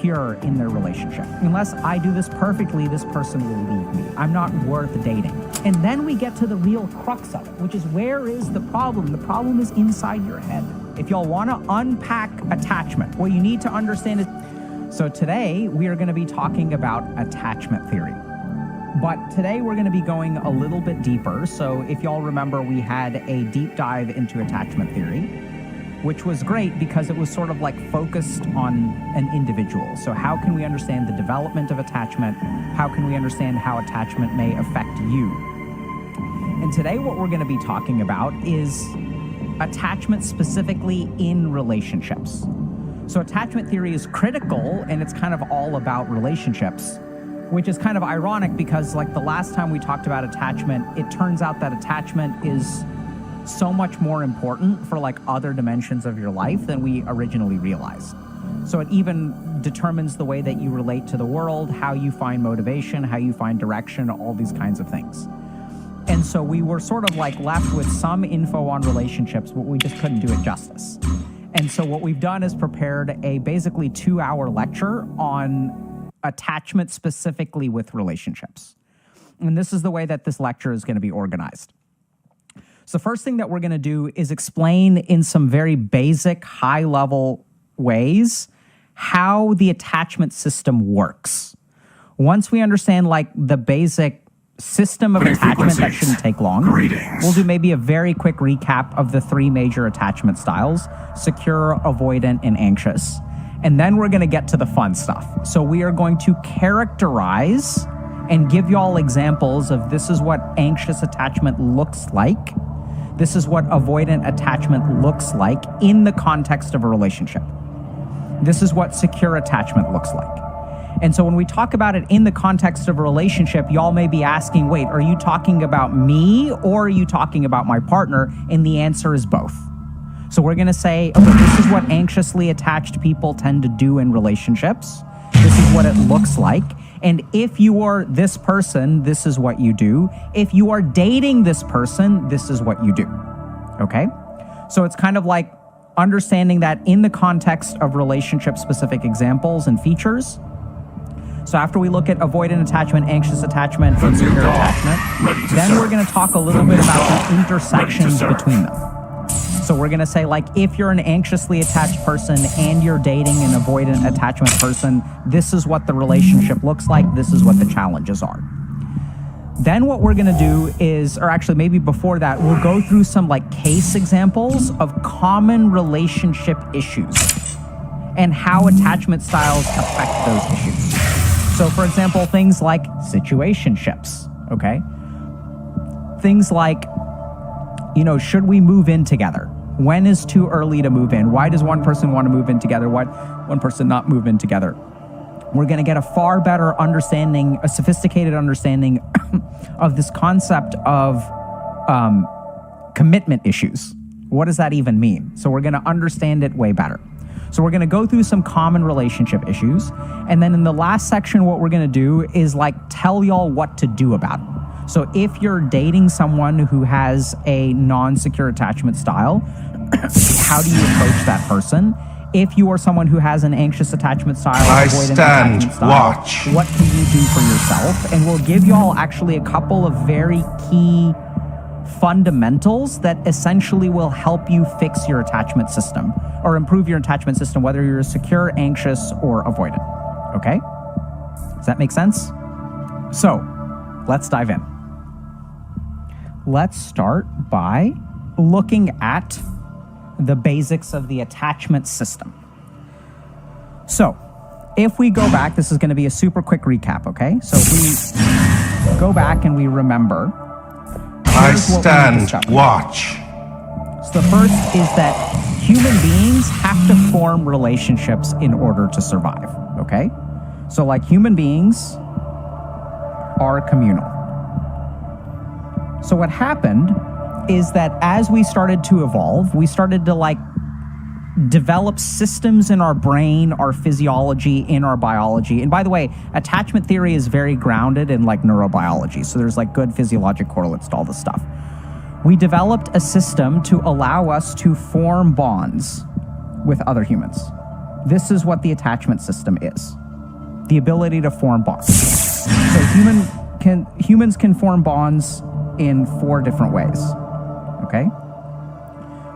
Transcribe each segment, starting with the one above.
secure in their relationship. Unless I do this perfectly, this person will leave me. I'm not worth dating. And then we get to the real crux of it, which is, where is the problem? The problem is inside your head. If y'all want to unpack attachment, what you need to understand is, so today we are going to be talking about attachment theory. But today we're going to be going a little bit deeper. So if y'all remember, we had a deep dive into attachment theory, which was great because it was sort of like focused on an individual. So how can we understand the development of attachment? How can we understand how attachment may affect you? And today what we're going to be talking about is attachment specifically in relationships. So attachment theory is critical, and it's kind of all about relationships, which is kind of ironic because, like, the last time we talked about attachment, it turns out that attachment is so much more important for like other dimensions of your life than we originally realized. So it even determines the way that you relate to the world, how you find motivation, how you find direction, all these kinds of things. And so we were sort of like left with some info on relationships, but we just couldn't do it justice. And so what we've done is prepared a basically 2-hour lecture on attachment specifically with relationships. And this is the way that this lecture is going to be organized. So first thing that we're going to do is explain in some very basic, high-level ways how the attachment system works. Once we understand like the basic system of attachment, that shouldn't take long. We'll do maybe a very quick recap of the 3 major attachment styles: secure, avoidant, and anxious. And then we're going to get to the fun stuff. So we are going to characterize and give y'all examples of, this is what anxious attachment looks like. This is what avoidant attachment looks like in the context of a relationship. This is what secure attachment looks like. And so when we talk about it in the context of a relationship, y'all may be asking, wait, are you talking about me or are you talking about my partner? And the answer is both. So we're going to say, okay, this is what anxiously attached people tend to do in relationships. This is what it looks like. And if you are this person, this is what you do. If you are dating this person, this is what you do. Okay? So it's kind of like understanding that in the context of relationship-specific examples and features. So after we look at avoidant attachment, anxious attachment, and secure attachment, then we're going to talk a little bit about the intersections between them. So we're going to say, like, if you're an anxiously attached person and you're dating an avoidant attachment person, this is what the relationship looks like. This is what the challenges are. Then what we're going to do is, or actually maybe before that, we'll go through some like case examples of common relationship issues and how attachment styles affect those issues. So for example, things like situationships, okay? Things like, you know, should we move in together? When is too early to move in? Why does one person want to move in together? Why one person not move in together? We're going to get a far better understanding, a sophisticated understanding of this concept of commitment issues. What does that even mean? So we're going to understand it way better. So we're going to go through some common relationship issues. And then in the last section, what we're going to do is like tell y'all what to do about it. So if you're dating someone who has a non-secure attachment style, how do you approach that person? If you are someone who has an anxious attachment style, avoidant attachment style, what can you do for yourself? And we'll give y'all actually a couple of very key fundamentals that essentially will help you fix your attachment system or improve your attachment system, whether you're secure, anxious, or avoidant. Okay? Does that make sense? So let's dive in. Let's start by looking at the basics of the attachment system. So if we go back, this is going to be a super quick recap, okay? So if we go back and we remember, I stand watch. So the first is that human beings have to form relationships in order to survive, okay? So like human beings are communal. So what happened is that as we started to evolve, we started to like develop systems in our brain, our physiology, in our biology. And by the way, attachment theory is very grounded in like neurobiology. So there's like good physiologic correlates to all this stuff. We developed a system to allow us to form bonds with other humans. this is what the attachment system is. The ability to form bonds. So humans can form bonds in 4 different ways. Okay?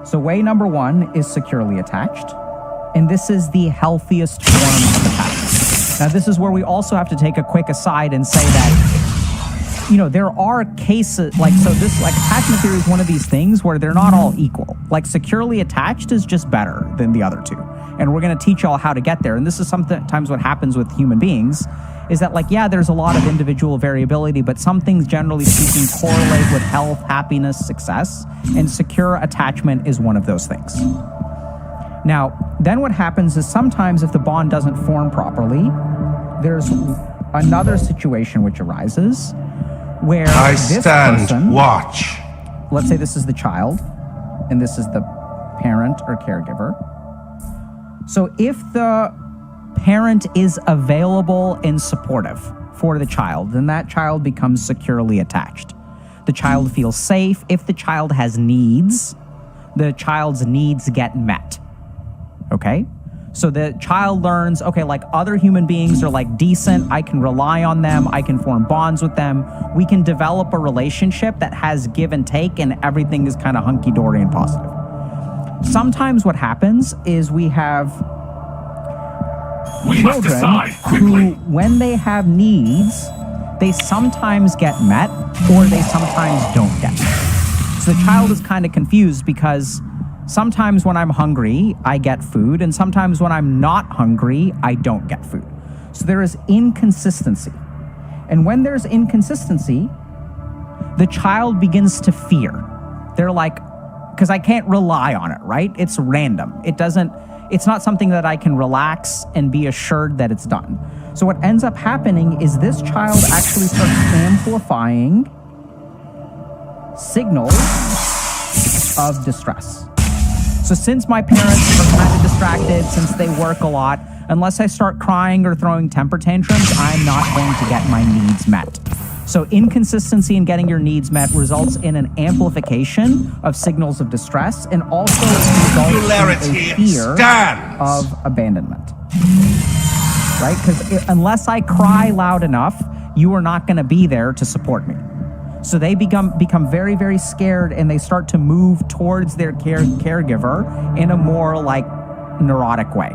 So way number 1 is securely attached. And this is the healthiest form of attachment. Now, this is where we also have to take a quick aside and say that, you know, there are cases, attachment theory is one of these things where they're not all equal. Like, securely attached is just better than the other two. And we're going to teach y'all how to get there. And this is sometimes what happens with human beings, is that, like, yeah, there's a lot of individual variability, but some things, generally speaking, correlate with health, happiness, success, and secure attachment is one of those things. Now, then what happens is sometimes if the bond doesn't form properly, there's another situation which arises where this person, watch. Let's say this is the child, and this is the parent or caregiver. So if the parent is available and supportive for the child, then that child becomes securely attached. The child feels safe. If the child has needs, the child's needs get met. Okay? So the child learns, okay, like, other human beings are, like, decent. I can rely on them. I can form bonds with them. We can develop a relationship that has give and take, and everything is kind of hunky-dory and positive. Sometimes what happens is we have children who, when they have needs, they sometimes get met or they sometimes don't get met. So the child is kind of confused because sometimes when I'm hungry, I get food, and sometimes when I'm not hungry, I don't get food. So there is inconsistency. And when there's inconsistency, the child begins to fear. They're like, because I can't rely on it, right? It's random. It's not something that I can relax and be assured that it's done. So what ends up happening is this child actually starts amplifying signals of distress. So since my parents are kind of distracted, since they work a lot, unless I start crying or throwing temper tantrums, I'm not going to get my needs met. So inconsistency in getting your needs met results in an amplification of signals of distress, and also results in a fear of abandonment. Right? Because unless I cry loud enough, you are not going to be there to support me. So they become very, very scared, and they start to move towards their caregiver in a more, like, neurotic way.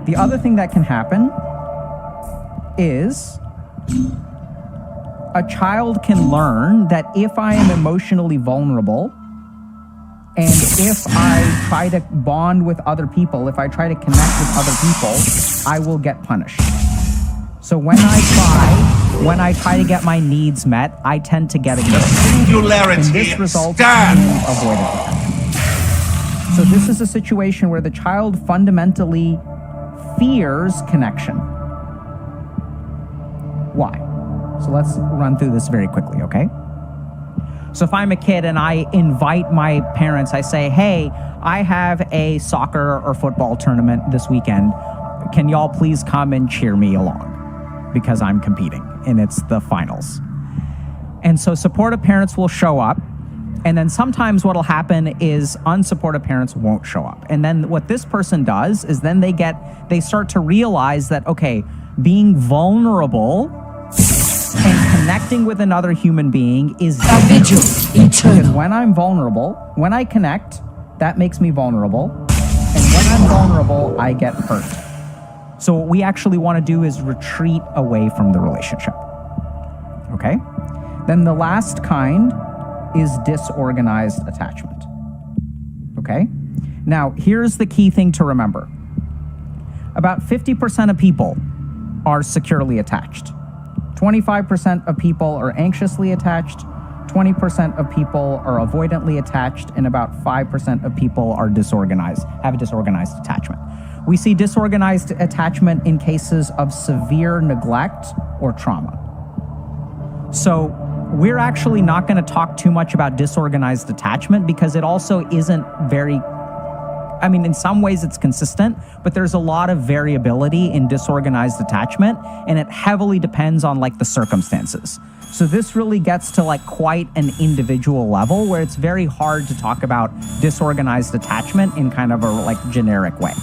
The other thing that can happen is a child can learn that if I am emotionally vulnerable, and if I try to bond with other people, if I try to connect with other people, I will get punished. So when I try to get my needs met, I tend to get ignored. And this results in avoidant attachment. So this is a situation where the child fundamentally fears connection. Why? So let's run through this very quickly, okay? So if I'm a kid and I invite my parents, I say, hey, I have a soccer or football tournament this weekend. Can y'all please come and cheer me along? Because I'm competing and it's the finals. And so supportive parents will show up. And then sometimes what'll happen is unsupportive parents won't show up. And then what this person does is then they start to realize that, okay, being vulnerable and connecting with another human being is because when I'm vulnerable, when I connect, that makes me vulnerable. And when I'm vulnerable, I get hurt. So what we actually want to do is retreat away from the relationship. Okay? Then the last kind is disorganized attachment. Okay? Now, here's the key thing to remember. About 50% of people are securely attached. 25% of people are anxiously attached. 20% of people are avoidantly attached, and about 5% of people are have a disorganized attachment. We see disorganized attachment in cases of severe neglect or trauma. So we're actually not going to talk too much about disorganized attachment because it also isn't in some ways it's consistent, but there's a lot of variability in disorganized attachment, and it heavily depends on, like, the circumstances. So this really gets to, like, quite an individual level where it's very hard to talk about disorganized attachment in kind of a, like, generic way.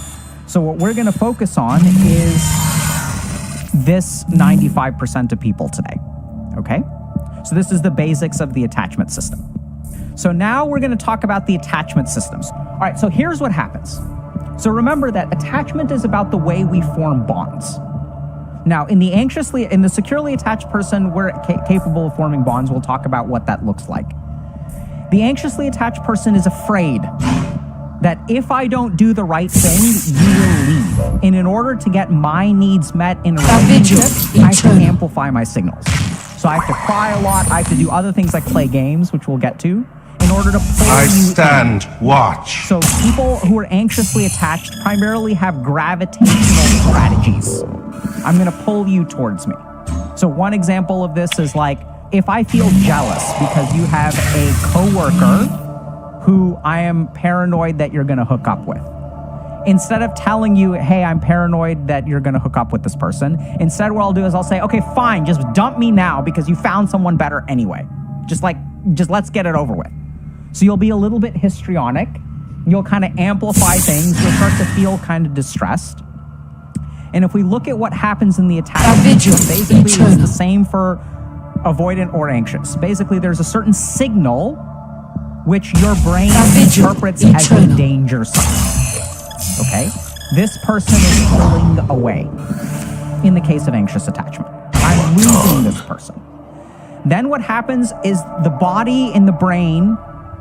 So what we're going to focus on is this 95% of people today, okay? So this is the basics of the attachment system. So now we're going to talk about the attachment systems. All right, so here's what happens. So remember that attachment is about the way we form bonds. Now, in the securely attached person, we're capable of forming bonds. We'll talk about what that looks like. The anxiously attached person is afraid that if I don't do the right thing, you will leave. And in order to get my needs met in a relationship, I have to amplify my signals. So I have to cry a lot. I have to do other things like play games, which we'll get to, in order to pull I you stand in. watch. So people who are anxiously attached primarily have gravitational strategies. I'm going to pull you towards me. So one example of this is like, if I feel jealous because you have a coworker who I am paranoid that you're going to hook up with, instead of telling you, hey, I'm paranoid that you're going to hook up with this person, instead what I'll do is I'll say, okay, fine, just dump me now because you found someone better anyway. Just let's get it over with. So you'll be a little bit histrionic. You'll kind of amplify things. You'll start to feel kind of distressed. And if we look at what happens in the attachment system, basically it's the same for avoidant or anxious. Basically, there's a certain signal which your brain interprets as a danger sign. Okay? This person is pulling away in the case of anxious attachment. I'm losing this person. Then what happens is the body and the brain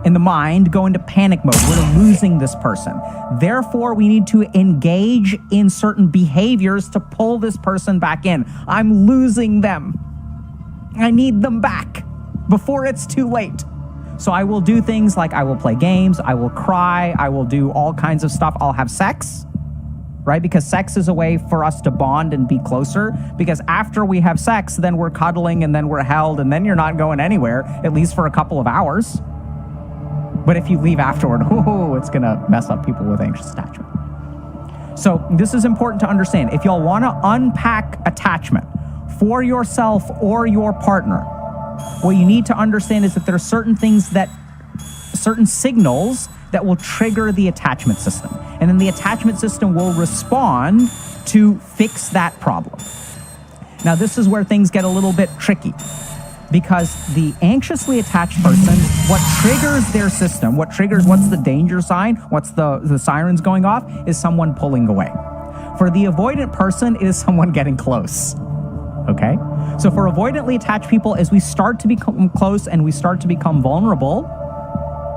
and the mind go into panic mode. We're losing this person. Therefore, we need to engage in certain behaviors to pull this person back in. I'm losing them. I need them back before it's too late. So I will do things like I will play games, I will cry, I will do all kinds of stuff. I'll have sex, right? Because sex is a way for us to bond and be closer. Because after we have sex, then we're cuddling and then we're held and then you're not going anywhere, at least for a couple of hours. But if you leave afterward, it's going to mess up people with anxious attachment. So this is important to understand. If y'all want to unpack attachment for yourself or your partner, what you need to understand is that there are certain signals that will trigger the attachment system. And then the attachment system will respond to fix that problem. Now, this is where things get a little bit tricky. Because the anxiously attached person, what triggers their system, what's the danger sign, what's the sirens going off, is someone pulling away. For the avoidant person, it is someone getting close. Okay? So for avoidantly attached people, as we start to become close and we start to become vulnerable,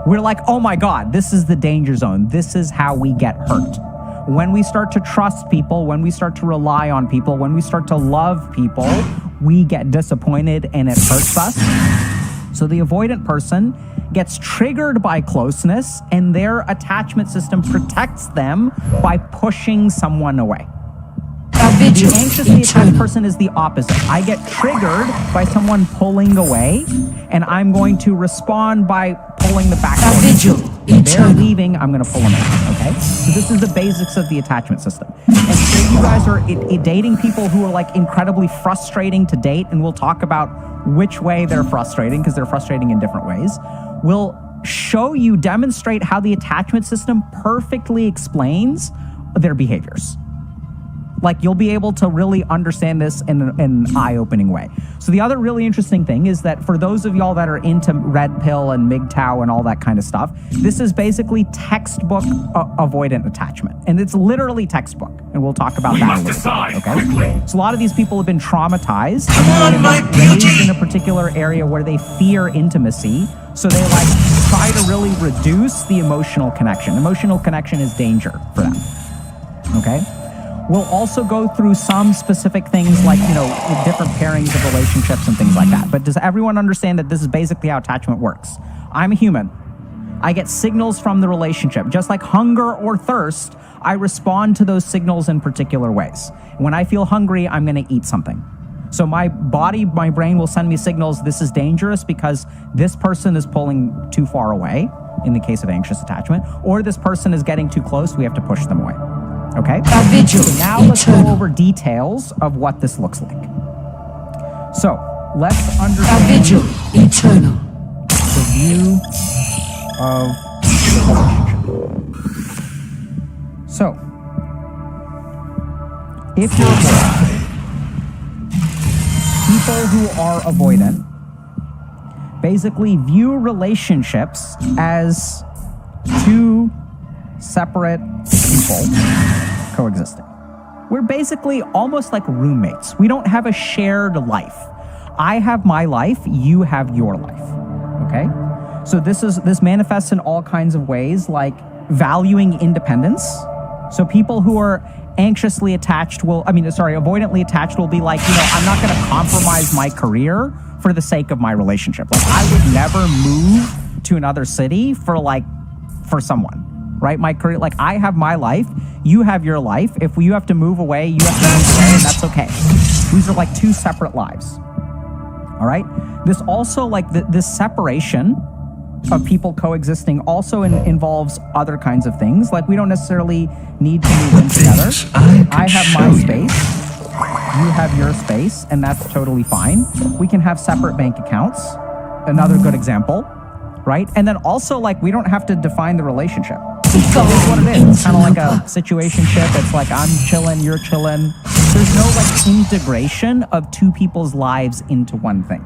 we're like, oh my God, this is the danger zone. This is how we get hurt. When we start to trust people, when we start to rely on people, when we start to love people, we get disappointed and it hurts us. So the avoidant person gets triggered by closeness and their attachment system protects them by pushing someone away. The anxiously attached person is the opposite. I get triggered by someone pulling away and I'm going to respond by pulling the back door. They're leaving, I'm going to pull them in, okay? So this is the basics of the attachment system. And if you guys are dating people who are like incredibly frustrating to date, and we'll talk about which way they're frustrating, because they're frustrating in different ways, we'll demonstrate how the attachment system perfectly explains their behaviors. Like, you'll be able to really understand this in an eye-opening way. So the other really interesting thing is that for those of y'all that are into red pill and MGTOW and all that kind of stuff, this is basically textbook avoidant attachment. And it's literally textbook. And we'll talk about that a little bit, okay? So a lot of these people have been traumatized. Raised in a particular area where they fear intimacy. So they try to really reduce the emotional connection. Emotional connection is danger for them, okay? We'll also go through some specific things like, different pairings of relationships and things like that. But does everyone understand that this is basically how attachment works? I'm a human. I get signals from the relationship. Just like hunger or thirst, I respond to those signals in particular ways. When I feel hungry, I'm going to eat something. So my brain will send me signals, this is dangerous because this person is pulling too far away, in the case of anxious attachment, or this person is getting too close, we have to push them away. Okay? So now let's go over details of what this looks like. So let's understand the view of the relationship. So if you're avoidant, people who are avoidant basically view relationships as two separate people coexisting. We're basically almost like roommates. We don't have a shared life. I have my life, you have your life. Okay? So this manifests in all kinds of ways, like valuing independence. So people who are avoidantly attached will be like, I'm not going to compromise my career for the sake of my relationship. Like, I would never move to another city for someone, right? My career, like, I have my life, you have your life. If you have to move away, you have to move away, and that's okay. These are like two separate lives. All right? This also, like, this separation of people coexisting also involves other kinds of things. Like, we don't necessarily need to move in together. I have my space, you have your space, and that's totally fine. We can have separate bank accounts. Another good example, right? And then also, like, we don't have to define the relationship. So this is what it is. It's kind of like a situationship. It's like, I'm chilling, you're chilling. There's no, like, integration of two people's lives into one thing.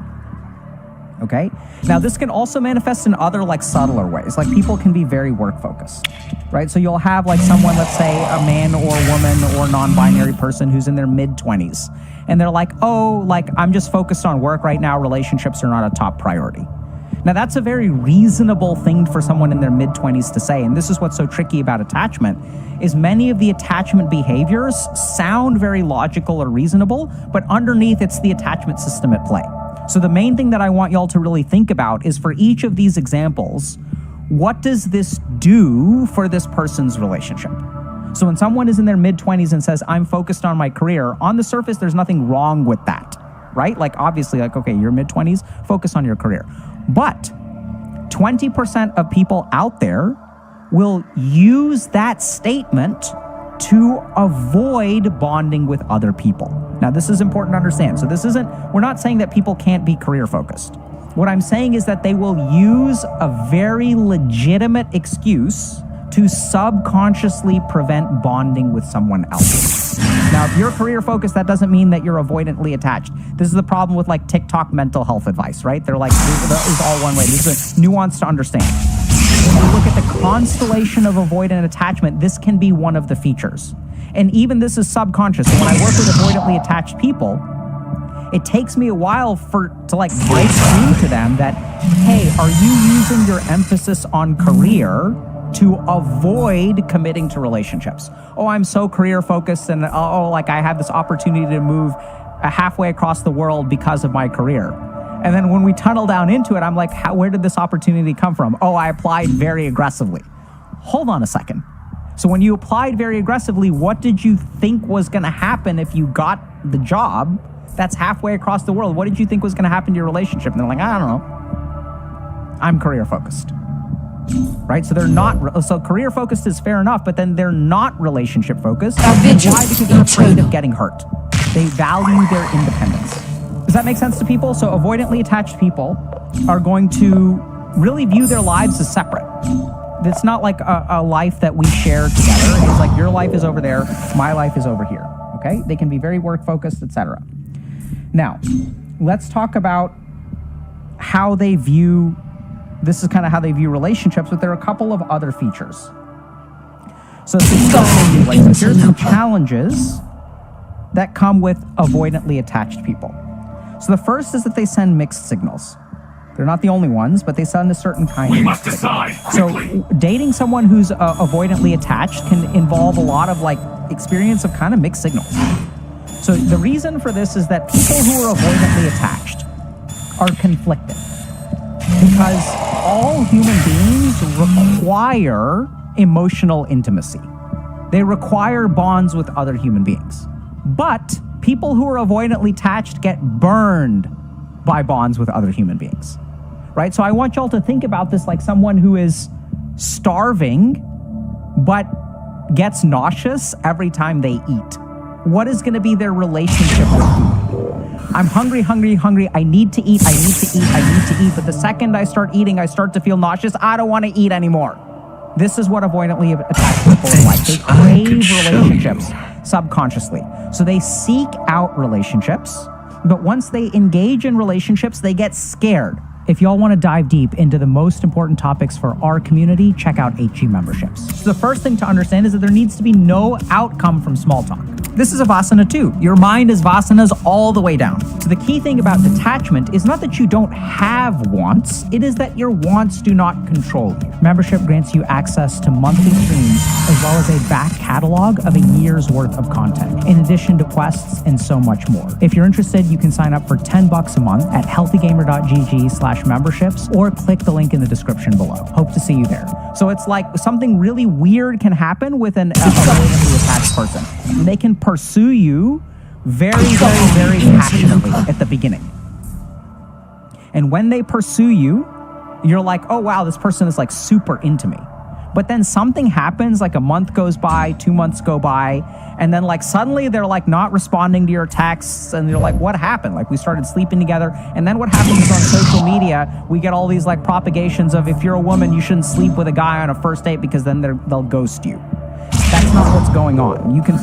Okay? Now, this can also manifest in other, like, subtler ways. Like, people can be very work-focused, right? So you'll have, like, someone, let's say, a man or woman or non-binary person who's in their mid-20s, and they're like, oh, like, I'm just focused on work right now. Relationships are not a top priority. Now, that's a very reasonable thing for someone in their mid-20s to say, and this is what's so tricky about attachment, is many of the attachment behaviors sound very logical or reasonable, but underneath, it's the attachment system at play. So the main thing that I want y'all to really think about is, for each of these examples, what does this do for this person's relationship? So when someone is in their mid-20s and says, I'm focused on my career, on the surface, there's nothing wrong with that, right? Like, obviously, like, okay, you're mid-20s, focus on your career. But 20% of people out there will use that statement to avoid bonding with other people. Now, this is important to understand. So we're not saying that people can't be career focused. What I'm saying is that they will use a very legitimate excuse to subconsciously prevent bonding with someone else. Now, if you're career focused, that doesn't mean that you're avoidantly attached. This is the problem with, like, TikTok mental health advice, right? They're like, this is all one way. This is a nuance to understand. When you look at the constellation of avoidant attachment, this can be one of the features. And even this is subconscious. So when I work with avoidantly attached people, it takes me a while to like break through to them that, hey, are you using your emphasis on career to avoid committing to relationships? Oh, I'm so career focused, and like I have this opportunity to move halfway across the world because of my career. And then when we tunnel down into it, I'm like, where did this opportunity come from? Oh, I applied very aggressively. Hold on a second. So when you applied very aggressively, what did you think was going to happen if you got the job that's halfway across the world? What did you think was going to happen to your relationship? And they're like, I don't know. I'm career focused. Right? So they're not, so career focused is fair enough, but then they're not relationship focused. Why? Because they're afraid of getting hurt. They value their independence. Does that make sense to people? So avoidantly attached people are going to really view their lives as separate. It's not like a life that we share together. It's like your life is over there, my life is over here. Okay? They can be very work focused, etc. Now, let's talk about how they view, this is kind of how they view relationships, but there are a couple of other features. So here's some challenges that come with avoidantly attached people. So the first is that they send mixed signals. They're not the only ones, but they send a certain kind of mixed signal. So dating someone who's avoidantly attached can involve a lot of like experience of kind of mixed signals. So the reason for this is that people who are avoidantly attached are conflicted, because all human beings require emotional intimacy. They require bonds with other human beings. But people who are avoidantly attached get burned by bonds with other human beings, right? So I want y'all to think about this like someone who is starving but gets nauseous every time they eat. What is going to be their relationship with food? I'm hungry, hungry, hungry. I need to eat, I need to eat, I need to eat. But the second I start eating, I start to feel nauseous. I don't want to eat anymore. This is what avoidantly attached people are like. They crave relationships. subconsciously. So they seek out relationships, but once they engage in relationships, they get scared. If y'all want to dive deep into the most important topics for our community, check out HG memberships. So the first thing to understand is that there needs to be no outcome from small talk. This is a Vasana too. Your mind is Vasanas all the way down. So the key thing about detachment is not that you don't have wants, it is that your wants do not control you. Membership grants you access to monthly streams as well as a back catalog of a year's worth of content, in addition to quests and so much more. If you're interested, you can sign up for $10 a month at healthygamer.gg/memberships or click the link in the description below. Hope to see you there. So it's like something really weird can happen with an avoidantly attached person. They can pursue you very, very, very passionately at the beginning. And when they pursue you, you're like, oh wow, this person is like super into me. But then something happens, like a month goes by, 2 months go by, and then like suddenly they're like not responding to your texts, and you're like, what happened? Like we started sleeping together, and then what happens is on social media, we get all these like propagations of if you're a woman, you shouldn't sleep with a guy on a first date because then they'll ghost you. That's not what's going on. You can,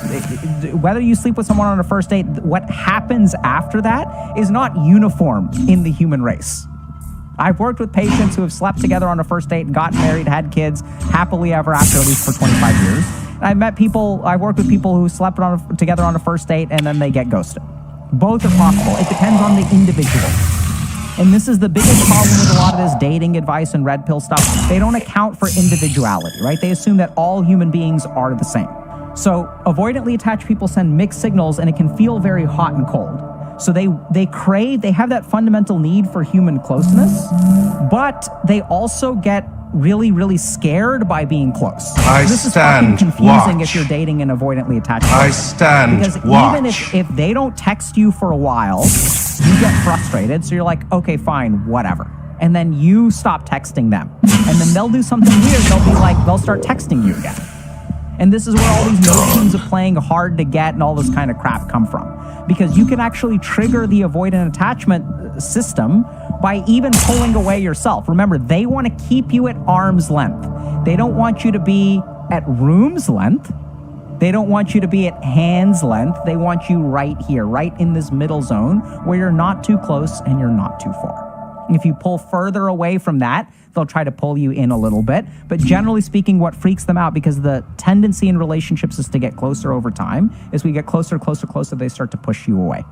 whether you sleep with someone on a first date, what happens after that is not uniform in the human race. I've worked with patients who have slept together on a first date, gotten married, had kids, happily ever after, at least for 25 years. And I've worked with people who slept together on a first date and then they get ghosted. Both are possible. It depends on the individual. And this is the biggest problem with a lot of this dating advice and red pill stuff. They don't account for individuality, right? They assume that all human beings are the same. So avoidantly attached people send mixed signals, and it can feel very hot and cold. So they have that fundamental need for human closeness, but they also get really, really scared by being close. This is fucking confusing if you're dating an avoidantly attached person. Because even if they don't text you for a while, you get frustrated. So you're like, okay, fine, whatever. And then you stop texting them. And then they'll do something weird. They'll start texting you again. And this is where all these notions of playing hard to get and all this kind of crap come from. Because you can actually trigger the avoidant attachment system by even pulling away yourself. Remember, they want to keep you at arm's length. They don't want you to be at room's length. They don't want you to be at hand's length. They want you right here, right in this middle zone where you're not too close and you're not too far. If you pull further away from that, they'll try to pull you in a little bit. But generally speaking, what freaks them out, because the tendency in relationships is to get closer over time, is we get closer, they start to push you away.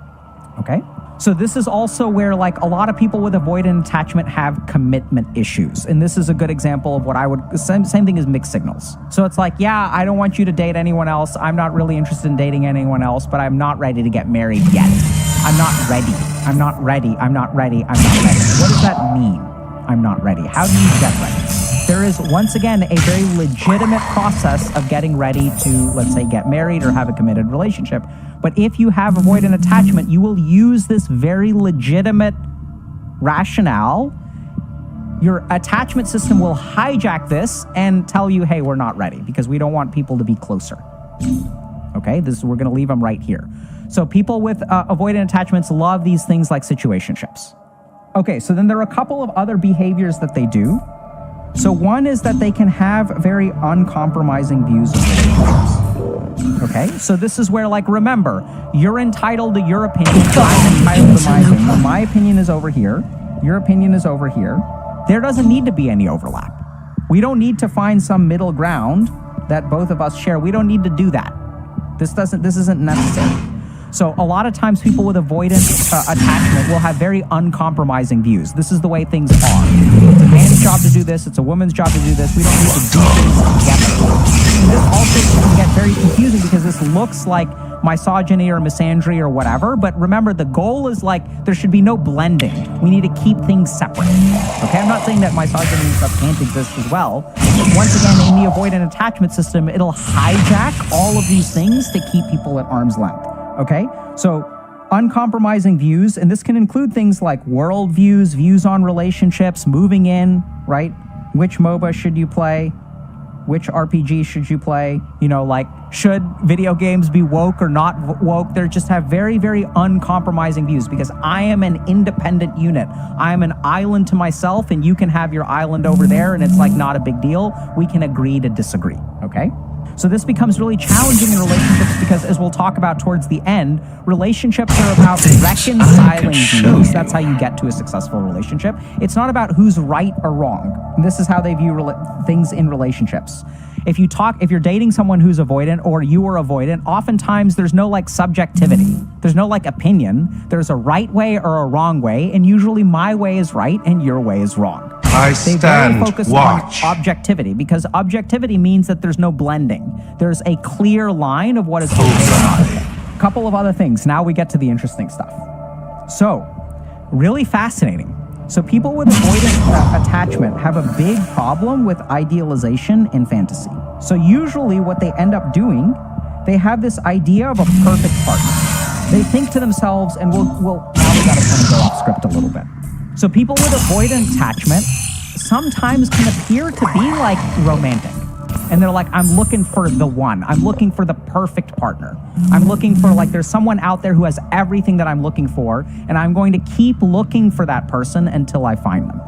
Okay? So this is also where like a lot of people with avoidant attachment have commitment issues. And this is a good example of what I would, same thing as mixed signals. So it's like, yeah, I don't want you to date anyone else. I'm not really interested in dating anyone else, but I'm not ready to get married yet. I'm not ready. I'm not ready. I'm not ready. I'm not ready. What does that mean? I'm not ready. How do you get ready? There is, once again, a very legitimate process of getting ready to, let's say, get married or have a committed relationship. But if you have avoidant attachment, you will use this very legitimate rationale. Your attachment system will hijack this and tell you, hey, we're not ready because we don't want people to be closer. Okay, we're going to leave them right here. So people with avoidant attachments love these things like situationships. Okay, so then there are a couple of other behaviors that they do. So one is that they can have very uncompromising views of relationships. Okay, so this is where, like, remember, you're entitled to your opinion, I'm entitled to my opinion. My opinion is over here, your opinion is over here. There doesn't need to be any overlap. We don't need to find some middle ground that both of us share. We don't need to do that. This isn't necessary. So a lot of times people with avoidant attachment will have very uncompromising views. This is the way things are. It's a man's job to do this. It's a woman's job to do this. We don't need to do things together. This also can get very confusing because this looks like misogyny or misandry or whatever. But remember, the goal is like there should be no blending. We need to keep things separate. Okay, I'm not saying that misogyny and stuff can't exist as well. Once again, in the avoidant attachment system, it'll hijack all of these things to keep people at arm's length. Okay, so uncompromising views, and this can include things like world views, views on relationships, moving in, right? Which MOBA should you play? Which RPG should you play? You know, like, should video games be woke or not woke? They just have very, very uncompromising views because I am an independent unit. I am an island to myself, and you can have your island over there, and it's like not a big deal. We can agree to disagree, okay? So this becomes really challenging in relationships because, as we'll talk about towards the end, relationships are about reconciling views. That's how you get to a successful relationship. It's not about who's right or wrong. And this is how they view things in relationships. If you're dating someone who's avoidant or you are avoidant, oftentimes there's no like subjectivity. There's no like opinion. There's a right way or a wrong way, and usually my way is right and your way is wrong. I stand, watch. On objectivity, because objectivity means that there's no blending. There's a clear line of what is okay or not okay. A couple of other things. Now we get to the interesting stuff. So, really fascinating. So people with avoidant attachment have a big problem with idealization and fantasy. So usually what they end up doing, they have this idea of a perfect partner. They think to themselves, and now we gotta kind of go off script a little bit. So people with avoidant attachment sometimes can appear to be like romantic. And they're like, I'm looking for the one. I'm looking for the perfect partner. I'm looking for there's someone out there who has everything that I'm looking for, and I'm going to keep looking for that person until I find them.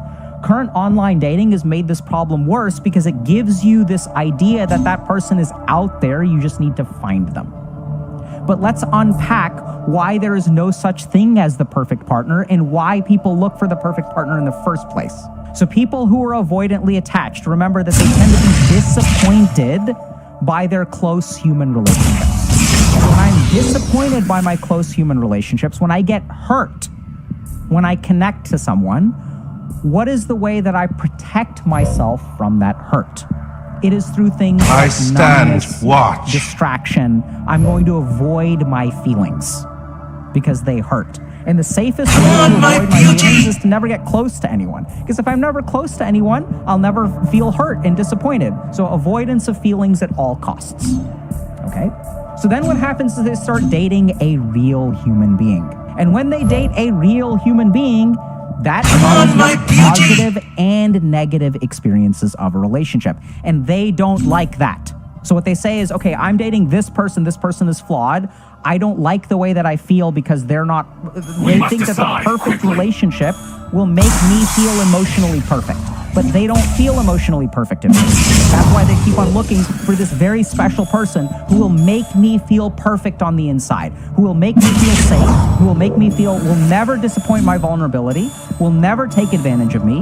Current online dating has made this problem worse because it gives you this idea that that person is out there, you just need to find them. But let's unpack why there is no such thing as the perfect partner and why people look for the perfect partner in the first place. So people who are avoidantly attached, remember that they tend to be disappointed by their close human relationships. When I'm disappointed by my close human relationships, when I get hurt, when I connect to someone, what is the way that I protect myself from that hurt? It is through things like numbness, watch. distraction. I'm going to avoid my feelings because they hurt. And the safest way to avoid my feelings is to never get close to anyone. Because if I'm never close to anyone, I'll never feel hurt and disappointed. So avoidance of feelings at all costs. Okay? So then what happens is they start dating a real human being. And when they date a real human being, that comes with positive and negative experiences of a relationship. And they don't like that. So what they say is, okay, I'm dating this person is flawed. I don't like the way that I feel because they think that the perfect relationship will make me feel emotionally perfect. But they don't feel emotionally perfect in me. That's why they keep on looking for this very special person who will make me feel perfect on the inside, who will make me feel safe, who will make me feel, will never disappoint my vulnerability, will never take advantage of me,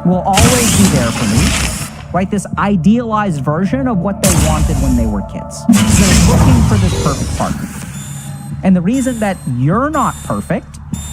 will always be there for me. Right? This idealized version of what they wanted when they were kids. They're looking for this perfect partner. And the reason that you're not perfect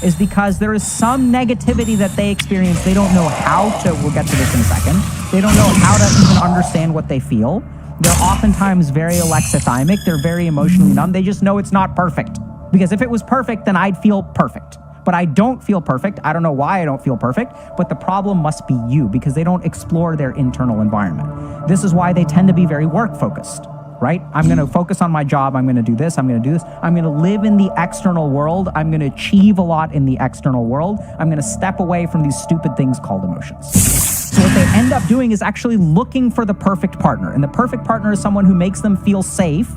is because there is some negativity that they experience. They don't know how to, we'll get to this in a second. They don't know how to even understand what they feel. They're oftentimes very alexithymic. They're very emotionally numb. They just know it's not perfect. Because if it was perfect, then I'd feel perfect. But I don't feel perfect. I don't know why I don't feel perfect, but the problem must be you because they don't explore their internal environment. This is why they tend to be very work-focused, right? I'm going to focus on my job. I'm going to do this. I'm going to do this. I'm going to live in the external world. I'm going to achieve a lot in the external world. I'm going to step away from these stupid things called emotions. So what they end up doing is actually looking for the perfect partner. And the perfect partner is someone who makes them feel safe,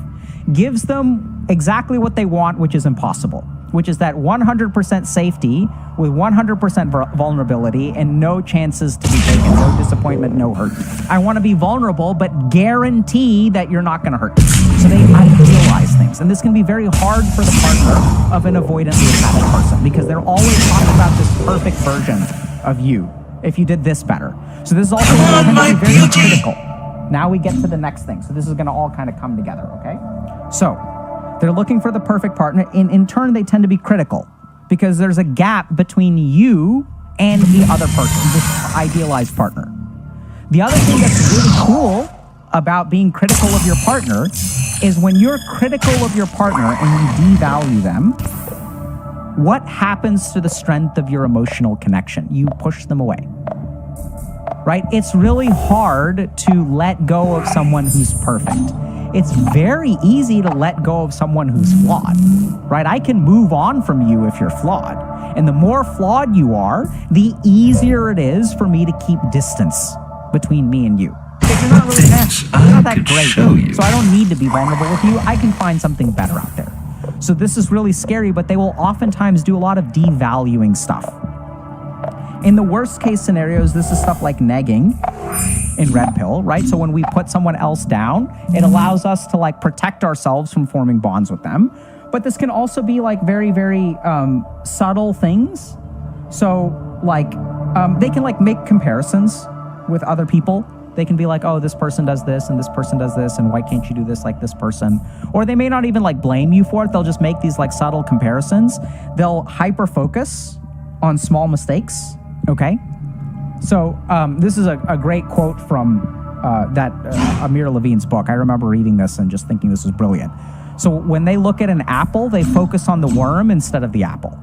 gives them exactly what they want, which is impossible, which is that 100% safety with 100% vulnerability and no chances to be taken, no disappointment, no hurt. I want to be vulnerable, but guarantee that you're not going to hurt me. So they idealize things. And this can be very hard for the partner of an avoidantly attached person because they're always talking about this perfect version of you if you did this better. So this is also going to be very critical. Now we get to the next thing. So this is going to all kind of come together, okay? So they're looking for the perfect partner. In turn, they tend to be critical because there's a gap between you and the other person, this idealized partner. The other thing that's really cool about being critical of your partner is when you're critical of your partner and you devalue them, what happens to the strength of your emotional connection? You push them away. Right? It's really hard to let go of someone who's perfect. It's very easy to let go of someone who's flawed, right? I can move on from you if you're flawed. And the more flawed you are, the easier it is for me to keep distance between me and you. Because you're not really you're not that great. So I don't need to be vulnerable with you. I can find something better out there. So this is really scary, but they will oftentimes do a lot of devaluing stuff. In the worst case scenarios, this is stuff like negging. in red pill, right? So when we put someone else down, it allows us to like protect ourselves from forming bonds with them. But this can also be like very, very subtle things. So like they can like make comparisons with other people. They can be like, oh, this person does this and this person does this, and why can't you do this like this person? Or they may not even like blame you for it. They'll just make these like subtle comparisons. They'll hyper focus on small mistakes, okay? So this is a great quote from that Amir Levine's book. I remember reading this and just thinking this was brilliant. So when they look at an apple, they focus on the worm instead of the apple.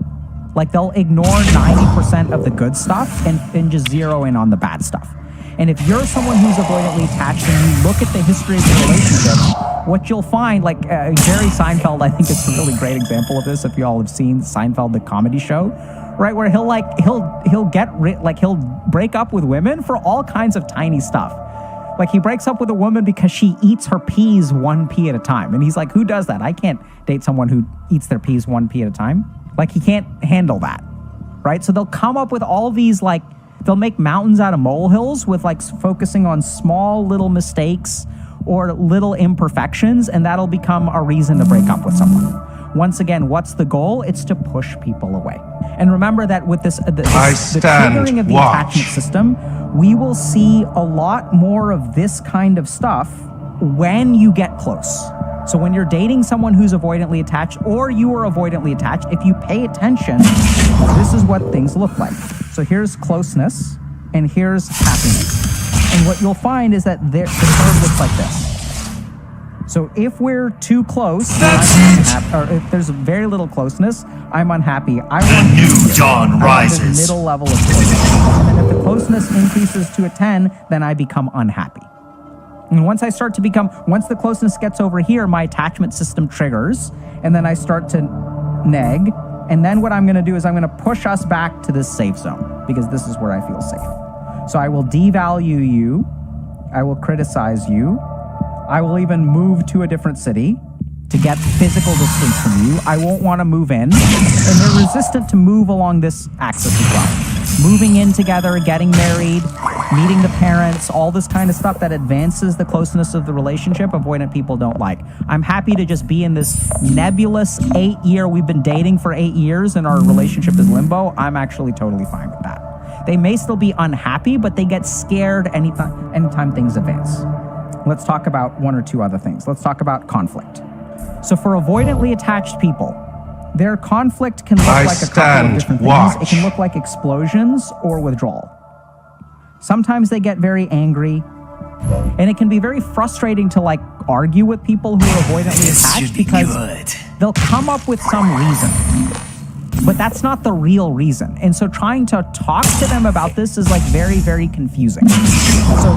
Like they'll ignore 90% of the good stuff and just zero in on the bad stuff. And if you're someone who's avoidantly attached and you look at the history of your relationship, what you'll find, like Jerry Seinfeld, I think it's a really great example of this. If you all have seen Seinfeld, the comedy show, right, where he'll break up with women for all kinds of tiny stuff. Like he breaks up with a woman because she eats her peas one pea at a time, and he's like, "Who does that? I can't date someone who eats their peas one pea at a time." Like he can't handle that, right? So they'll come up with all these like. They'll make mountains out of molehills with like focusing on small little mistakes or little imperfections, and that'll become a reason to break up with someone. Once again, what's the goal? It's to push people away. And remember that with the triggering of the attachment system, we will see a lot more of this kind of stuff when you get close. So when you're dating someone who's avoidantly attached or you are avoidantly attached, if you pay attention, this is what things look like. So here's closeness and here's happiness. And what you'll find is that the curve looks like this. So if we're too close, or if there's very little closeness, I'm unhappy. I want new dawn rises. There's middle level of closeness. And then if the closeness increases to a 10, then I become unhappy. And once the closeness gets over here, my attachment system triggers, and then I start to neg. And then what I'm going to do is I'm going to push us back to this safe zone, because this is where I feel safe. So I will devalue you. I will criticize you. I will even move to a different city to get physical distance from you. I won't want to move in. And they're resistant to move along this axis as well. Moving in together, getting married, meeting the parents, all this kind of stuff that advances the closeness of the relationship, avoidant people don't like. I'm happy to just be in this nebulous 8-year, we've been dating for 8 years and our relationship is limbo. I'm actually totally fine with that. They may still be unhappy, but they get scared anytime things advance. Let's talk about one or two other things. Let's talk about conflict. So for avoidantly attached people, their conflict can look like a couple of different things. It can look like explosions or withdrawal. Sometimes they get very angry, and it can be very frustrating to like argue with people who are avoidantly attached because they'll come up with some reason, but that's not the real reason. And so trying to talk to them about this is like very, very confusing. So,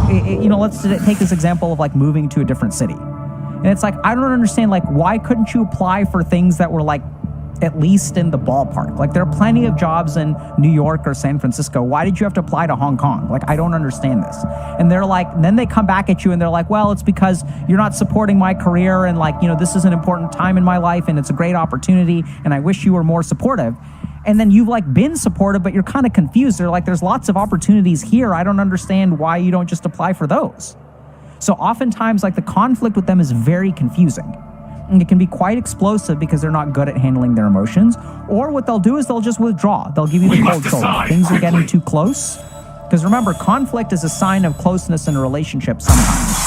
let's take this example of like moving to a different city. And it's like, I don't understand, like, why couldn't you apply for things that were like at least in the ballpark? Like, there are plenty of jobs in New York or San Francisco. Why did you have to apply to Hong Kong? Like, I don't understand this. And they're like, then they come back at you and they're like, well, it's because you're not supporting my career, and like, this is an important time in my life and it's a great opportunity and I wish you were more supportive. And then you've like been supportive, but you're kind of confused. They're like, there's lots of opportunities here. I don't understand why you don't just apply for those. So oftentimes, like, the conflict with them is very confusing. And it can be quite explosive because they're not good at handling their emotions. Or what they'll do is they'll just withdraw. They'll give you the cold shoulder. Things are getting too close. Because remember, conflict is a sign of closeness in a relationship sometimes.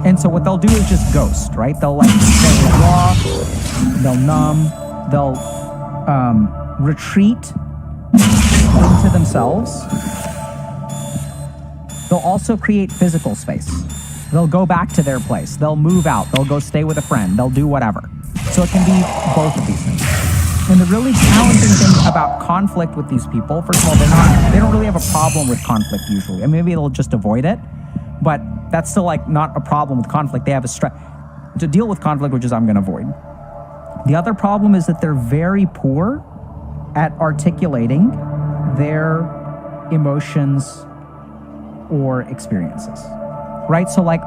And so what they'll do is just ghost, right? They'll withdraw, they'll numb, they'll retreat into themselves. They'll also create physical space. They'll go back to their place. They'll move out. They'll go stay with a friend. They'll do whatever. So it can be both of these things. And the really challenging thing about conflict with these people, first of all, they don't really have a problem with conflict usually. And maybe they'll just avoid it, but that's still like not a problem with conflict. They have to deal with conflict, which is I'm going to avoid. The other problem is that they're very poor at articulating their emotions or experiences, right? So like,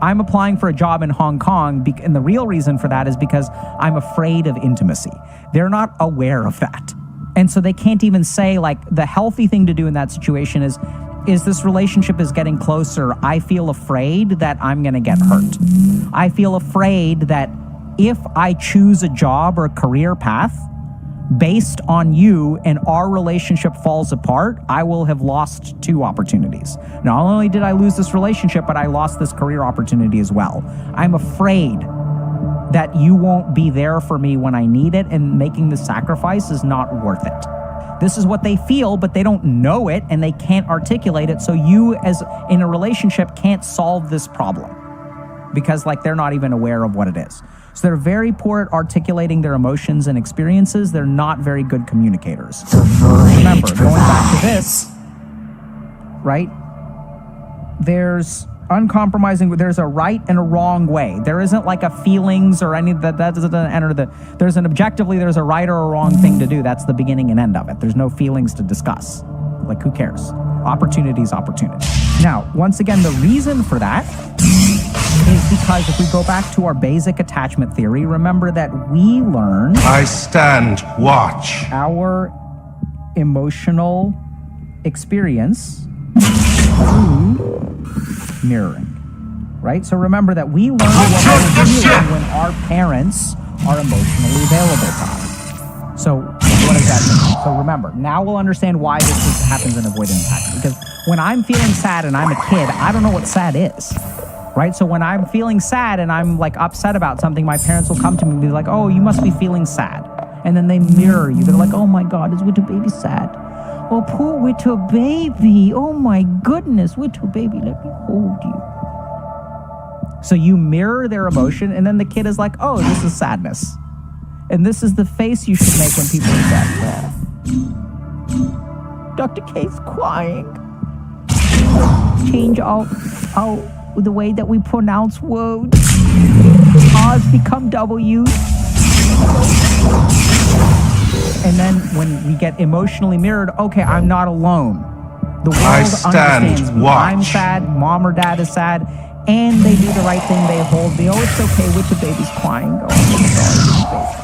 I'm applying for a job in Hong Kong, and the real reason for that is because I'm afraid of intimacy. They're not aware of that. And so they can't even say, like, the healthy thing to do in that situation is is this relationship is getting closer, I feel afraid that I'm going to get hurt. I feel afraid that if I choose a job or a career path based on you and our relationship falls apart, I will have lost 2 opportunities. Not only did I lose this relationship, but I lost this career opportunity as well. I'm afraid that you won't be there for me when I need it, and making the sacrifice is not worth it. This is what they feel, but they don't know it and they can't articulate it. So you, as in a relationship, can't solve this problem because they're not even aware of what it is. So they're very poor at articulating their emotions and experiences. They're not very good communicators. Remember, going back to this, right? There's uncompromising, there's a right and a wrong way. There isn't a feelings or any that doesn't enter there's a right or a wrong thing to do. That's the beginning and end of it. There's no feelings to discuss. Who cares? Opportunity is opportunity. Now, once again, the reason for that is because if we go back to our basic attachment theory, remember that we learn I stand watch. our emotional experience through mirroring, right? So remember that we learn what we're doing when our parents are emotionally available to us. So what does that mean? So remember, now we'll understand why happens in avoidant attachment. Because when I'm feeling sad and I'm a kid, I don't know what sad is, right? So when I'm feeling sad and I'm upset about something, my parents will come to me and be like, oh, you must be feeling sad. And then they mirror you. They're like, oh my God, is little baby sad? Oh, poor little baby. Oh my goodness, little baby, let me hold you. So you mirror their emotion, and then the kid is like, oh, this is sadness. And this is the face you should make when people are sad. Dr. K's crying. Change out the way that we pronounce words. R's become W's. And then when we get emotionally mirrored, okay, I'm not alone. The world understands me. I'm sad, mom or dad is sad, and they do the right thing. They hold me. Oh, it's okay with the baby's crying. Oh, I'm sorry.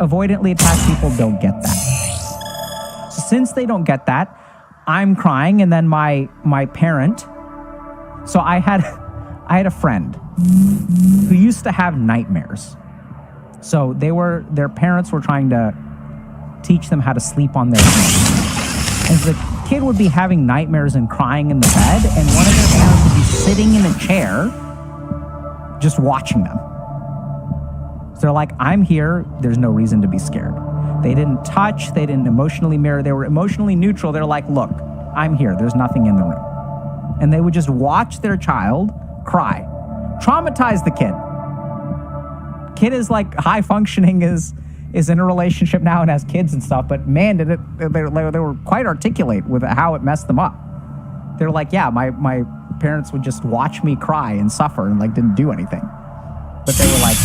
Avoidantly attached people don't get that. So since they don't get that, I'm crying, and then my parent. So I had a friend who used to have nightmares. So their parents were trying to teach them how to sleep on their own. And the kid would be having nightmares and crying in the bed, and one of their parents would be sitting in a chair just watching them. So they're like, I'm here, there's no reason to be scared. They didn't touch, they didn't emotionally mirror, they were emotionally neutral. They're like, look, I'm here, there's nothing in the room. And they would just watch their child cry. Traumatize the kid. Kid is high functioning, is in a relationship now and has kids and stuff, but man, they were quite articulate with how it messed them up. They're like, yeah, my parents would just watch me cry and suffer and didn't do anything. But they were like,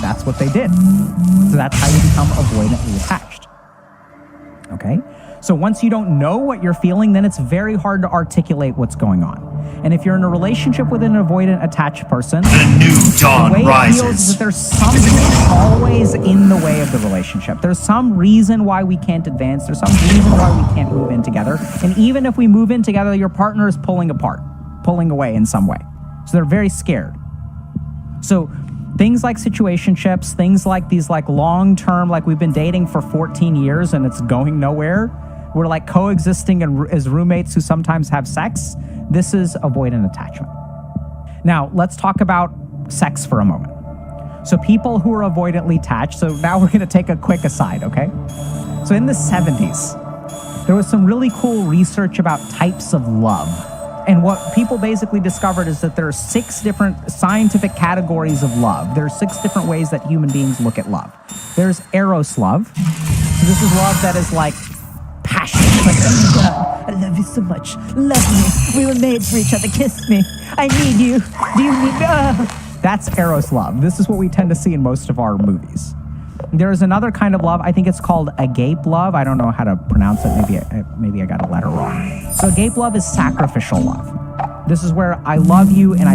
that's what they did. So that's how you become avoidantly attached. Okay? So once you don't know what you're feeling, then it's very hard to articulate what's going on. And if you're in a relationship with an avoidant attached person, the new dawn the way rises. It feels is that there's something always in the way of the relationship. There's some reason why we can't advance. There's some reason why we can't move in together. And even if we move in together, your partner is pulling away in some way. So they're very scared. So things like situationships, things like these long-term, we've been dating for 14 years and it's going nowhere. We're coexisting as roommates who sometimes have sex. This is avoidant attachment. Now, let's talk about sex for a moment. So people who are avoidantly attached, so now we're going to take a quick aside, okay? So in the 70s, there was some really cool research about types of love. And what people basically discovered is that there are 6 different scientific categories of love. There are 6 different ways that human beings look at love. There's eros love. So this is love that is passion. It's oh my God, I love you so much. Love me. We were made for each other. Kiss me. I need you. Do you need me? That's eros love. This is what we tend to see in most of our movies. There is another kind of love. I think it's called agape love. I don't know how to pronounce it. Maybe I got a letter wrong. So agape love is sacrificial love. This is where I love you, and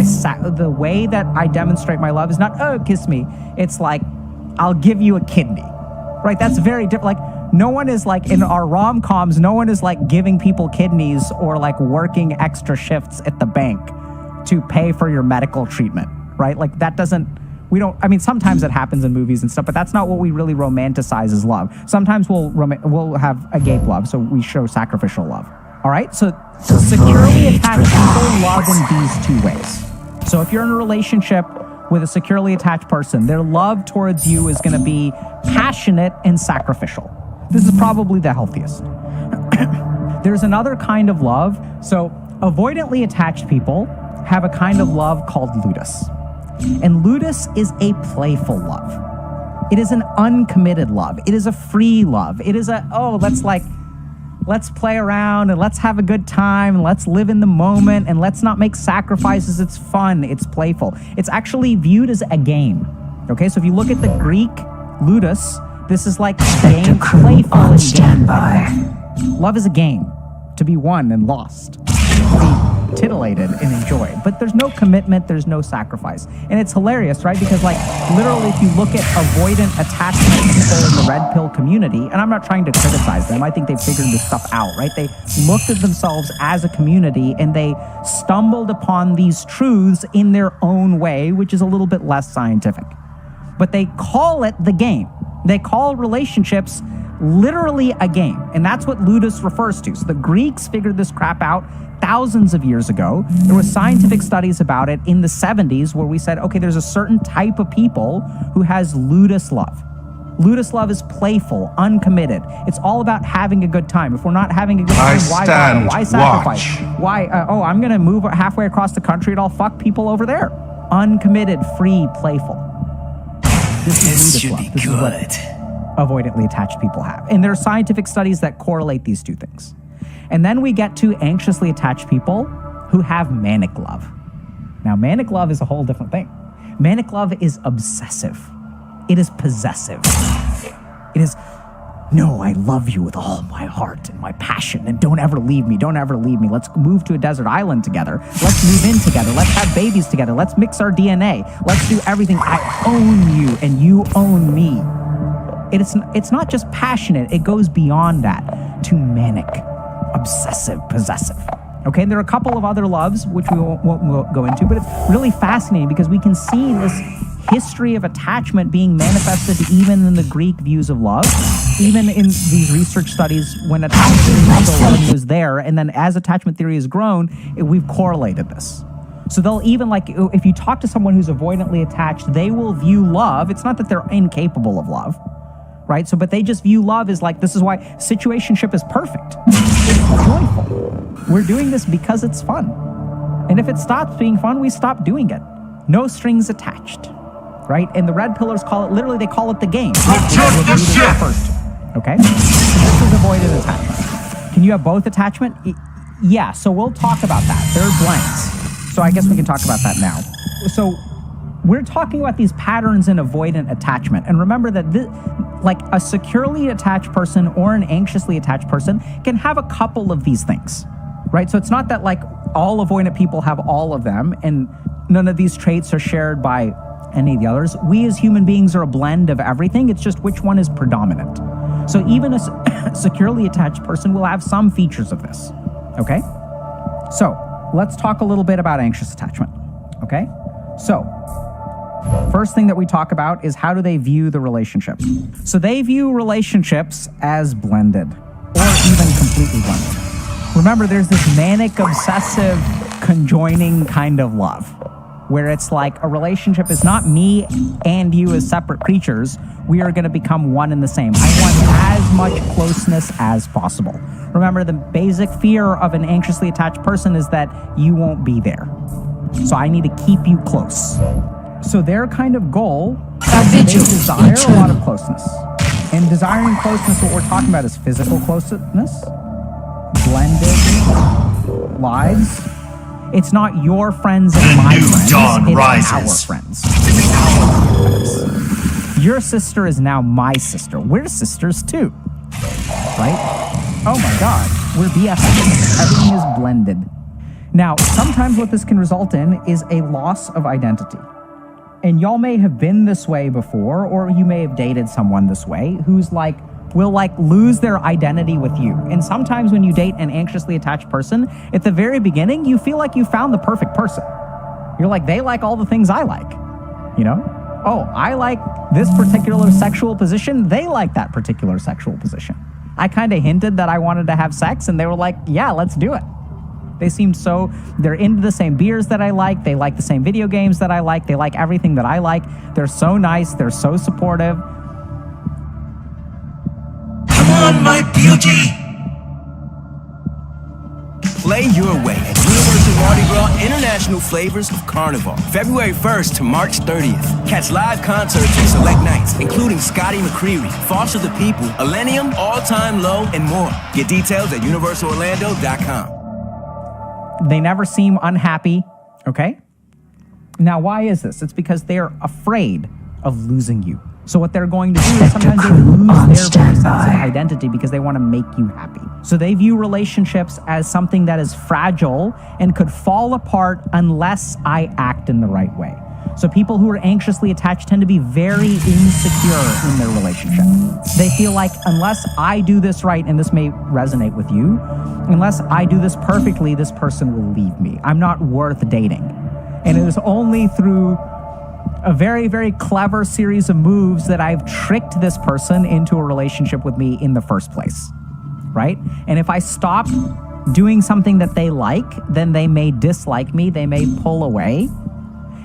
the way that I demonstrate my love is not, oh, kiss me. It's I'll give you a kidney, right? That's very different. No one is like, in our rom-coms, no one is like giving people kidneys or like working extra shifts at the bank to pay for your medical treatment, right? Like that doesn't, we don't, I mean, sometimes it happens in movies and stuff, but that's not what we really romanticize as love. Sometimes we'll have agape love, so we show sacrificial love. All right, so securely attached people love in these two ways. So if you're in a relationship with a securely attached person, their love towards you is going to be passionate and sacrificial. This is probably the healthiest. There's another kind of love. So avoidantly attached people have a kind of love called ludus. And ludus is a playful love. It is an uncommitted love. It is a free love. It is a, let's play around and let's have a good time and let's live in the moment and let's not make sacrifices. It's fun. It's playful. It's actually viewed as a game. Okay, so if you look at the Greek ludus, this is like a game, playful on standby. Love is a game to be won and lost, to be titillated and enjoyed. But there's no commitment, there's no sacrifice. And it's hilarious, right? Because like literally if you look at avoidant attachment people in the red pill community, and I'm not trying to criticize them, I think they've figured this stuff out, right? They looked at themselves as a community and they stumbled upon these truths in their own way, which is a little bit less scientific. But they call it the game. They call relationships literally a game. And that's what ludus refers to. So the Greeks figured this crap out thousands of years ago. There were scientific studies about it in the 70s where we said, okay, there's a certain type of people who has ludus love. Ludus love is playful, uncommitted. It's all about having a good time. If we're not having a good time, why sacrifice? Why, I'm going to move halfway across the country and I'll fuck people over there. Uncommitted, free, playful. This should be good. Avoidantly attached people have. And there are scientific studies that correlate these two things. And then we get to anxiously attached people who have manic love. Now, manic love is a whole different thing. Manic love is obsessive. It is possessive. It is, no, I love you with all my heart and my passion, and don't ever leave me, don't ever leave me. Let's move to a desert island together. Let's move in together. Let's have babies together. Let's mix our DNA. Let's do everything. I own you and you own me. It's not just passionate. It goes beyond that to manic, obsessive, possessive. Okay, and there are a couple of other loves, which we won't go into, but it's really fascinating because we can see this history of attachment being manifested even in the Greek views of love, even in these research studies when attachment theory was there, and then as attachment theory has grown, we've correlated this. So they'll even, like, if you talk to someone who's avoidantly attached, they will view love, it's not that they're incapable of love, right? So, but they just view love as like, this is why situationship is perfect. It's joyful. We're doing this because it's fun. And if it stops being fun, we stop doing it. No strings attached, right? And the red pillars call it, literally they call it the game. Okay? This is avoidant attachment. Can you have both attachment? Yeah, so we'll talk about that. They're blanks. So I guess we can talk about that now. So we're talking about these patterns in avoidant attachment. And remember that this, like a securely attached person or an anxiously attached person can have a couple of these things, right? So it's not that like all avoidant people have all of them and none of these traits are shared by any of the others. We as human beings are a blend of everything. It's just which one is predominant. So even a securely attached person will have some features of this, okay? So let's talk a little bit about anxious attachment, okay? So first thing that we talk about is how do they view the relationship? So they view relationships as blended or even completely blended. Remember, there's this manic, obsessive, conjoining kind of love where it's like a relationship is not me and you as separate creatures. We are going to become one and the same. I want as much closeness as possible. Remember, the basic fear of an anxiously attached person is that you won't be there. So I need to keep you close. So their kind of goal is they desire a lot of closeness. And desiring closeness, what we're talking about is physical closeness, blended lives. It's not your friends and my friends, it's our friends. Your sister is now my sister. We're sisters too, right? Oh my God, we're BFFs. Everything is blended. Now, sometimes what this can result in is a loss of identity. And y'all may have been this way before, or you may have dated someone this way, who's like will like lose their identity with you. And sometimes when you date an anxiously attached person, at the very beginning, you feel like you found the perfect person. You're like, they like all the things I like, you know? Oh, I like this particular sexual position. They like that particular sexual position. I kind of hinted that I wanted to have sex and they were like, yeah, let's do it. They seemed so, they're into the same beers that I like. They like the same video games that I like. They like everything that I like. They're so nice. They're so supportive. Come on, my beauty! Play your way at Universal Mardi Gras International Flavors of Carnival, February 1st to March 30th. Catch live concerts and select nights, including Scotty McCreery, Foster the People, Millennium, All Time Low, and more. Get details at universalorlando.com. They never seem unhappy, okay? Now, why is this? It's because they're afraid of losing you. So what they're going to do is sometimes they lose their very sense of identity because they want to make you happy. So they view relationships as something that is fragile and could fall apart unless I act in the right way. So people who are anxiously attached tend to be very insecure in their relationship. They feel like unless I do this right, and this may resonate with you, unless I do this perfectly, this person will leave me. I'm not worth dating. And it is only through a very, very clever series of moves that I've tricked this person into a relationship with me in the first place, right? And if I stop doing something that they like, then they may dislike me, they may pull away.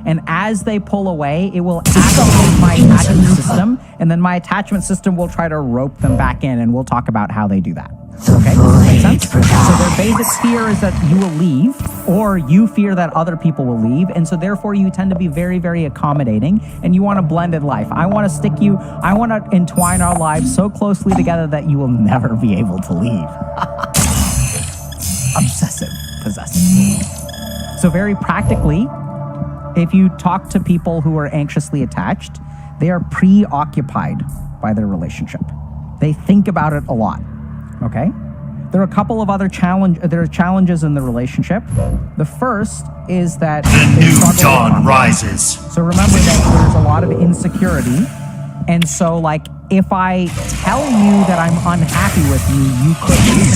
And as they pull away, it will activate my attachment system, and then my attachment system will try to rope them back in, and we'll talk about how they do that. Okay? Make sense? So their basic fear is that you will leave, or you fear that other people will leave, and so therefore you tend to be very, very accommodating, and you want a blended life. I want to entwine our lives so closely together that you will never be able to leave. Obsessive, possessive. So very practically, if you talk to people who are anxiously attached, they are preoccupied by their relationship. They think about it a lot, okay? There are a couple of other challenges in the relationship. The first is that The new dawn rises. So remember that there's a lot of insecurity. And so, like, if I tell you that I'm unhappy with you, you could leave.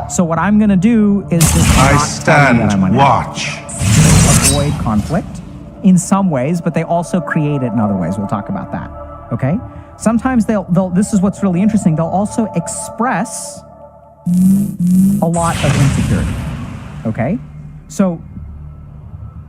So what I'm going to do is just I not tell you that I'm stand unhappy. watch. Avoid conflict in some ways, but they also create it in other ways. We'll talk about that, okay? Sometimes they'll this is what's really interesting, they'll also express a lot of insecurity, okay? So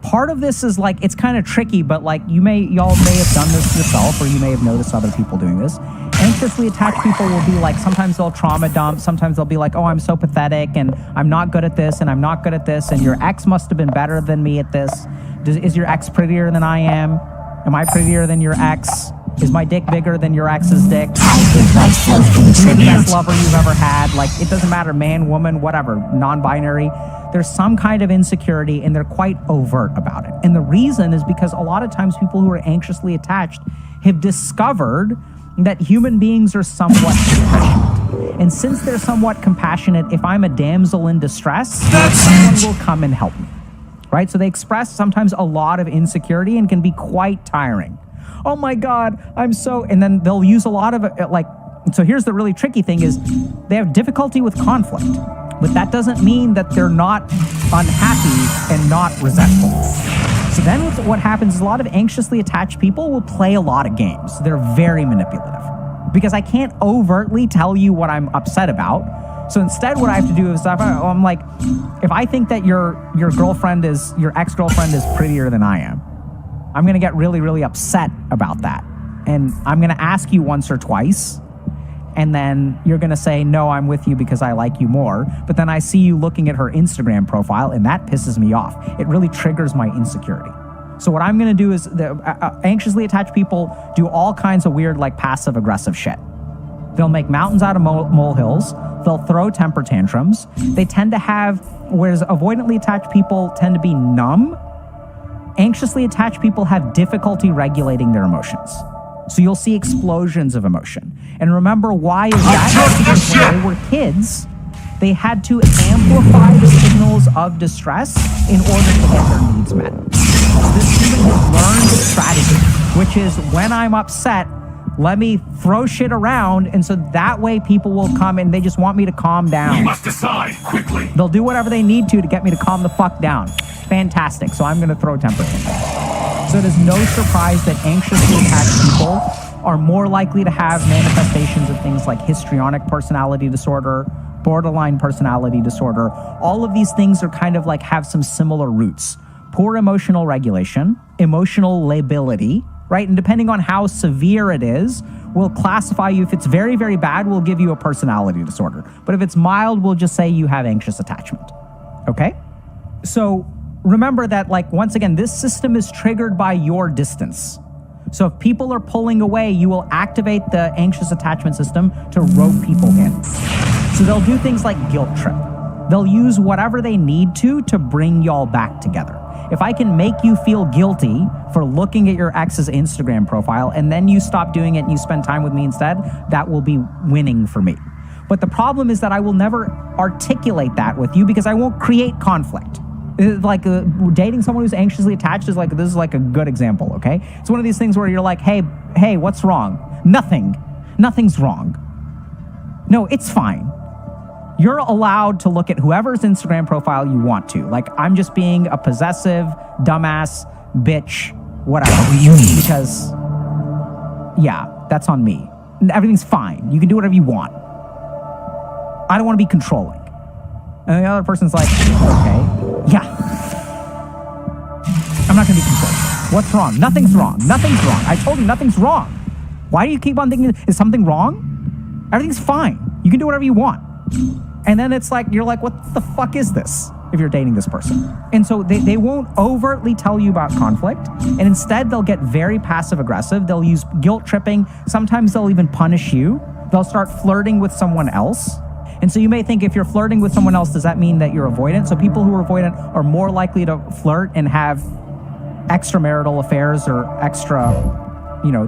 part of this is like, it's kind of tricky, but like y'all may have done this yourself, or you may have noticed other people doing this. Anxiously attached people will be like, sometimes they'll trauma dump, sometimes they'll be like, oh, I'm so pathetic, and I'm not good at this, and I'm not good at this, and your ex must have been better than me at this. Is your ex prettier than I am? Am I prettier than your ex? Is my dick bigger than your ex's dick? You're the best lover you've ever had. Like, it doesn't matter, man, woman, whatever, non-binary. There's some kind of insecurity, and they're quite overt about it. And the reason is because a lot of times people who are anxiously attached have discovered that human beings are somewhat compassionate. And since they're somewhat compassionate, if I'm a damsel in distress, someone will come and help me. Right? So they express sometimes a lot of insecurity and can be quite tiring. Oh my God, and then they'll use a lot of it, like, so here's the really tricky thing is they have difficulty with conflict, but that doesn't mean that they're not unhappy and not resentful. So then what happens is a lot of anxiously attached people will play a lot of games. They're very manipulative because I can't overtly tell you what I'm upset about. So instead, what I have to do is I'm like, if I think that your ex-girlfriend is prettier than I am, I'm going to get really, really upset about that. And I'm going to ask you once or twice. And then you're going to say, no, I'm with you because I like you more. But then I see you looking at her Instagram profile, and that pisses me off. It really triggers my insecurity. So what I'm going to do is anxiously attached people do all kinds of weird, like, passive-aggressive shit. They'll make mountains out of molehills. They'll throw temper tantrums. They tend to have, whereas avoidantly attached people tend to be numb, anxiously attached people have difficulty regulating their emotions. So you'll see explosions of emotion. And remember, why is that? Because when they were kids, they had to amplify the signals of distress in order to get their needs met. So this human has learned a strategy, which is when I'm upset, Let me throw shit around, and so that way people will come and they just want me to calm down. You must decide quickly. They'll do whatever they need to get me to calm the fuck down. Fantastic. So I'm going to throw temper tantrums. So it is no surprise that anxiously attached people are more likely to have manifestations of things like histrionic personality disorder, borderline personality disorder. All of these things are kind of like have some similar roots. Poor emotional regulation, emotional lability, right? And depending on how severe it is, we'll classify you. If it's very, very bad, we'll give you a personality disorder. But if it's mild, we'll just say you have anxious attachment. Okay? So remember that, like, once again, this system is triggered by your distance. So if people are pulling away, you will activate the anxious attachment system to rope people in. So they'll do things like guilt trip. They'll use whatever they need to bring y'all back together. If I can make you feel guilty for looking at your ex's Instagram profile and then you stop doing it and you spend time with me instead, that will be winning for me. But the problem is that I will never articulate that with you because I won't create conflict. Like dating someone who's anxiously attached is like, this is like a good example, okay? It's one of these things where you're like, hey, what's wrong? Nothing's wrong. No, it's fine. You're allowed to look at whoever's Instagram profile you want to. Like, I'm just being a possessive, dumbass, bitch, whatever. What you need. Because, yeah, that's on me. Everything's fine. You can do whatever you want. I don't want to be controlling. And the other person's like, okay, yeah. I'm not going to be controlling. What's wrong? Nothing's wrong. Nothing's wrong. I told you nothing's wrong. Why do you keep on thinking, is something wrong? Everything's fine. You can do whatever you want. And then it's like, you're like, what the fuck is this? If you're dating this person. And so they won't overtly tell you about conflict. And instead, they'll get very passive aggressive. They'll use guilt tripping. Sometimes they'll even punish you. They'll start flirting with someone else. And so you may think, if you're flirting with someone else, does that mean that you're avoidant? So people who are avoidant are more likely to flirt and have extramarital affairs or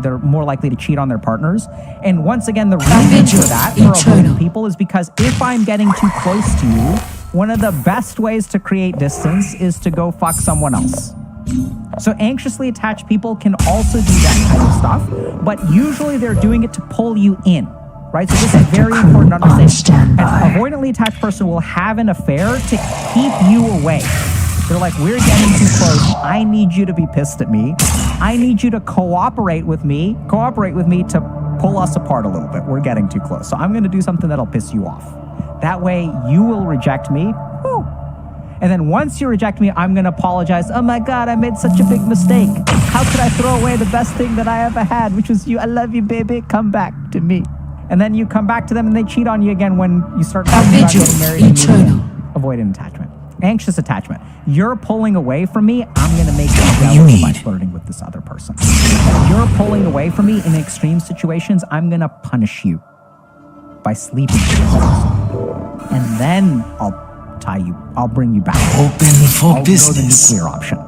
they're more likely to cheat on their partners. And once again, the reason for that, for avoidant people, is because if I'm getting too close to you, one of the best ways to create distance is to go fuck someone else. So anxiously attached people can also do that kind of stuff, but usually they're doing it to pull you in, right? So this is very important to understand. An avoidantly attached person will have an affair to keep you away. They're like, we're getting too close. I need you to be pissed at me. I need you to cooperate with me to pull us apart a little bit. We're getting too close. So I'm going to do something that'll piss you off. That way you will reject me. Whew. And then once you reject me, I'm going to apologize. Oh my God, I made such a big mistake. How could I throw away the best thing that I ever had, which was you? I love you, baby. Come back to me. And then you come back to them and they cheat on you again when you start talking about getting married and avoidant attachment. Anxious attachment. You're pulling away from me, I'm going to make you jealous by flirting with this other person. You're pulling away from me in extreme situations, I'm going to punish you by sleeping with this person. And then I'll bring you back. Open for business. I'll go the nuclear option.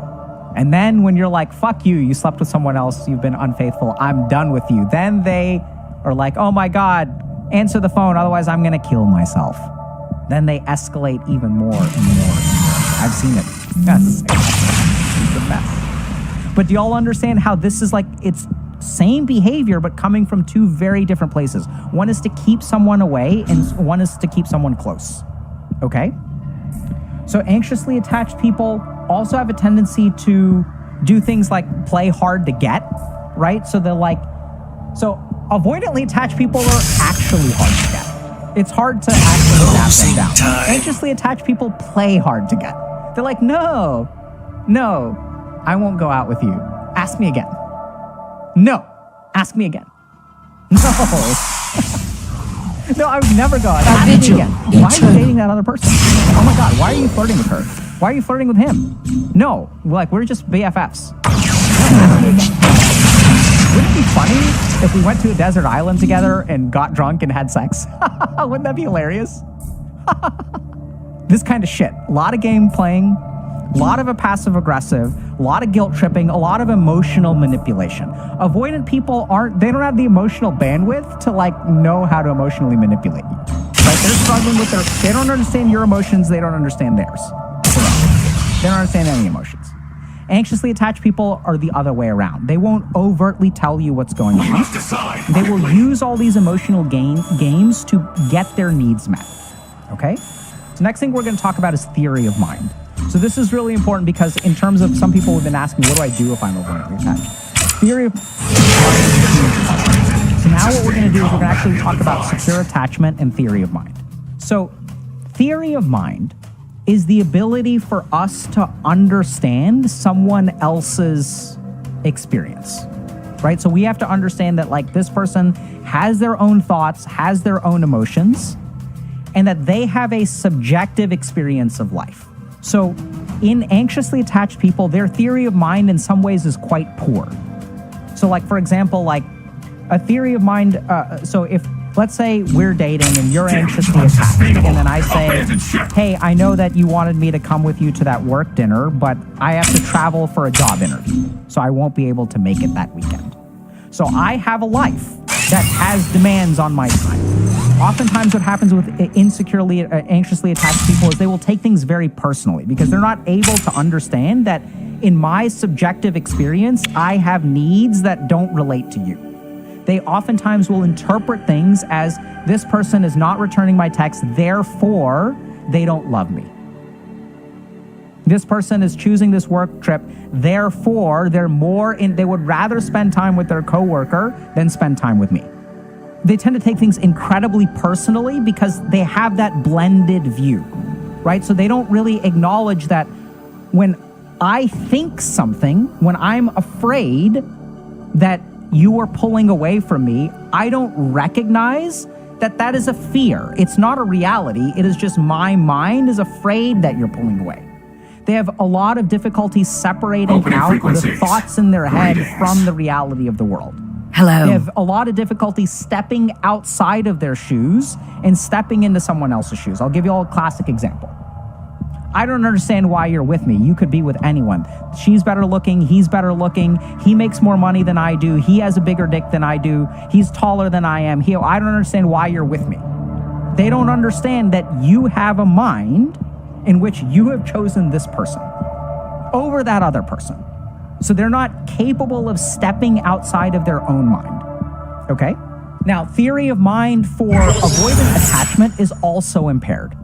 And then when you're like, fuck you, you slept with someone else, you've been unfaithful, I'm done with you. Then they are like, oh my God, answer the phone, otherwise I'm going to kill myself. Then they escalate even more and more and more. I've seen it. Yes. It's a mess. But do y'all understand how this is like, it's same behavior, but coming from two very different places. One is to keep someone away, and one is to keep someone close. Okay? So anxiously attached people also have a tendency to do things like play hard to get, right? So avoidantly attached people are actually hard to get. It's hard to actually nap them down. Time. Anxiously attached people play hard to get. They're like, no, I won't go out with you. Ask me again. No, ask me again. No. No, I would never go out. Ask me again. Why are you dating that other person? Oh my God, why are you flirting with her? Why are you flirting with him? No, we're just BFFs. Ask me again. Wouldn't it be funny if we went to a desert island together and got drunk and had sex? Wouldn't that be hilarious? This kind of shit. A lot of game playing, a lot of a passive aggressive, a lot of guilt tripping, a lot of emotional manipulation. Avoidant people they don't have the emotional bandwidth to know how to emotionally manipulate you. Right? They're struggling with they don't understand your emotions, they don't understand theirs. They don't understand any emotions. Anxiously attached people are the other way around. They won't overtly tell you what's going on. They will use all these emotional games to get their needs met. Okay? So next thing we're going to talk about is theory of mind. So this is really important because in terms of some people have been asking, what do I do if I'm avoidantly attached? Theory of mind. So now what we're going to do is we're going to actually talk about secure attachment and theory of mind. So theory of mind is the ability for us to understand someone else's experience, right? So we have to understand that like this person has their own thoughts, has their own emotions, and that they have a subjective experience of life. So in anxiously attached people, their theory of mind in some ways is quite poor. So like, for example, like a theory of mind, so if, let's say we're dating and you're anxiously attached, and then I say, hey, I know that you wanted me to come with you to that work dinner, but I have to travel for a job interview, so I won't be able to make it that weekend. So I have a life that has demands on my time. Oftentimes what happens with anxiously attached people is they will take things very personally because they're not able to understand that in my subjective experience, I have needs that don't relate to you. They oftentimes will interpret things as this person is not returning my text, therefore they don't love me. This person is choosing this work trip, therefore they would rather spend time with their coworker than spend time with me. They tend to take things incredibly personally because they have that blended view, right? So they don't really acknowledge that when I think something, when I'm afraid that you are pulling away from me, I don't recognize that that is a fear. It's not a reality. It is just my mind is afraid that you're pulling away. They have a lot of difficulty separating out the thoughts in their head from the reality of the world. Hello. They have a lot of difficulty stepping outside of their shoes and stepping into someone else's shoes. I'll give you all a classic example. I don't understand why you're with me. You could be with anyone. She's better looking. He's better looking. He makes more money than I do. He has a bigger dick than I do. He's taller than I am. I don't understand why you're with me. They don't understand that you have a mind in which you have chosen this person over that other person. So they're not capable of stepping outside of their own mind. Okay? Now, theory of mind for avoidant attachment is also impaired.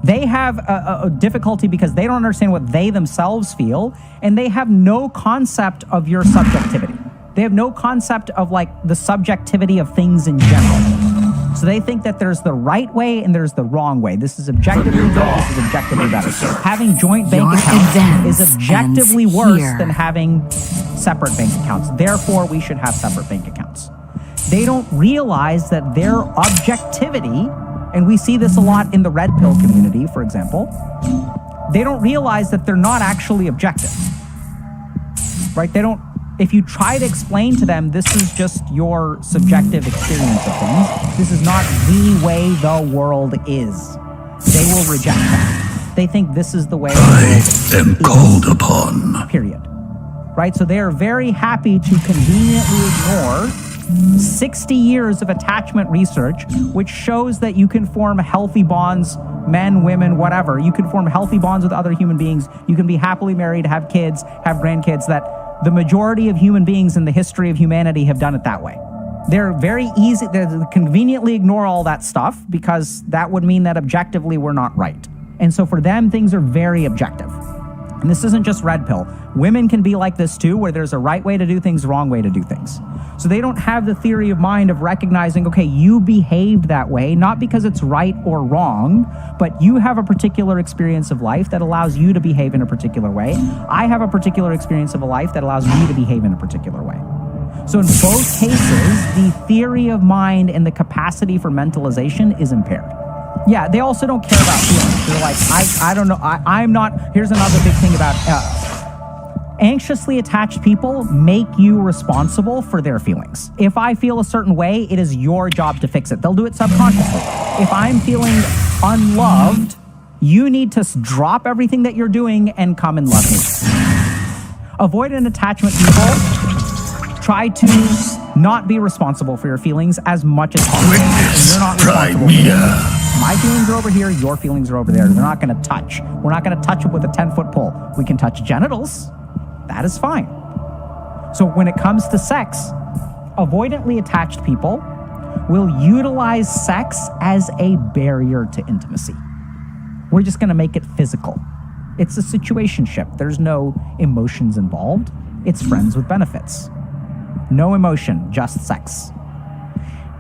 They have a difficulty because they don't understand what they themselves feel, and they have no concept of your subjectivity. They have no concept of like the subjectivity of things in general. So they think that there's the right way and there's the wrong way. This is objectively good, this is objectively better. Having joint bank accounts is objectively worse than having separate bank accounts. Therefore, we should have separate bank accounts. They don't realize that their objectivity, and we see this a lot in the red pill community, for example, they don't realize that they're not actually objective, right? If you try to explain to them, this is just your subjective experience of things, this is not the way the world is, they will reject that. They think this is the way I am called upon. Period. Right? So they are very happy to conveniently ignore 60 years of attachment research, which shows that you can form healthy bonds, men, women, whatever. You can form healthy bonds with other human beings. You can be happily married, have kids, have grandkids, that the majority of human beings in the history of humanity have done it that way. They're very easy, they conveniently ignore all that stuff because that would mean that objectively we're not right. And so for them, things are very objective. And this isn't just red pill. Women can be like this too, where there's a right way to do things, wrong way to do things. So they don't have the theory of mind of recognizing, okay, you behaved that way, not because it's right or wrong, but you have a particular experience of life that allows you to behave in a particular way. I have a particular experience of a life that allows me to behave in a particular way. So in both cases, the theory of mind and the capacity for mentalization is impaired. Yeah, they also don't care about feelings. They're like, I don't know, I'm not, here's another big thing about anxiously attached people make you responsible for their feelings. If I feel a certain way, it is your job to fix it. They'll do it subconsciously. If I'm feeling unloved, you need to drop everything that you're doing and come and love me. Avoidant attachment people try to not be responsible for your feelings as much as possible. You're not responsible for them. My feelings are over here, your feelings are over there. They're not going to touch. We're not going to touch it with a 10-foot pole. We can touch genitals. That is fine. So when it comes to sex, avoidantly attached people will utilize sex as a barrier to intimacy. We're just going to make it physical. It's a situationship. There's no emotions involved. It's friends with benefits. No emotion, just sex.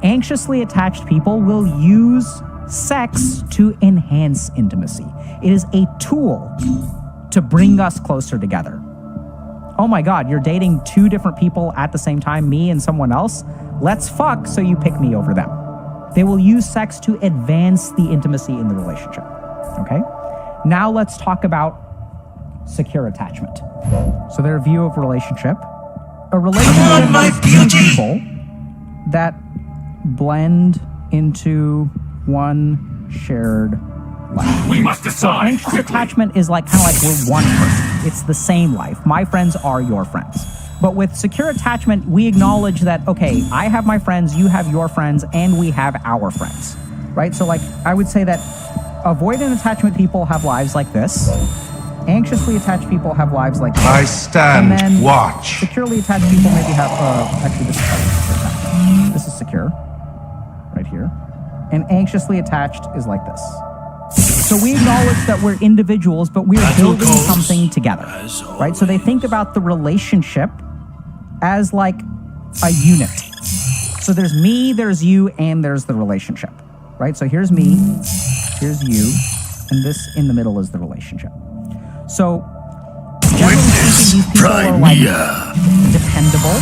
Anxiously attached people will use sex to enhance intimacy. It is a tool to bring us closer together. Oh my God, you're dating two different people at the same time, me and someone else? Let's fuck so you pick me over them. They will use sex to advance the intimacy in the relationship. Okay? Now let's talk about secure attachment. So their view of relationship. A relationship is two people that blend into one shared life. We must decide. So anxious attachment is like kind of like we're one person. It's the same life. My friends are your friends. But with secure attachment, we acknowledge that, okay, I have my friends, you have your friends, and we have our friends, right? So like, I would say that avoidant attachment people have lives like this. Anxiously attached people have lives like this. I stand and then watch. Securely attached people maybe have, actually this is secure attachment. This is secure, right here. And anxiously attached is like this. So we acknowledge that we're individuals, but we're building something together, right? So they think about the relationship as like a unit. So there's me, there's you, and there's the relationship, right? So here's me, here's you, and this in the middle is the relationship. So generally speaking, these people are like dependable.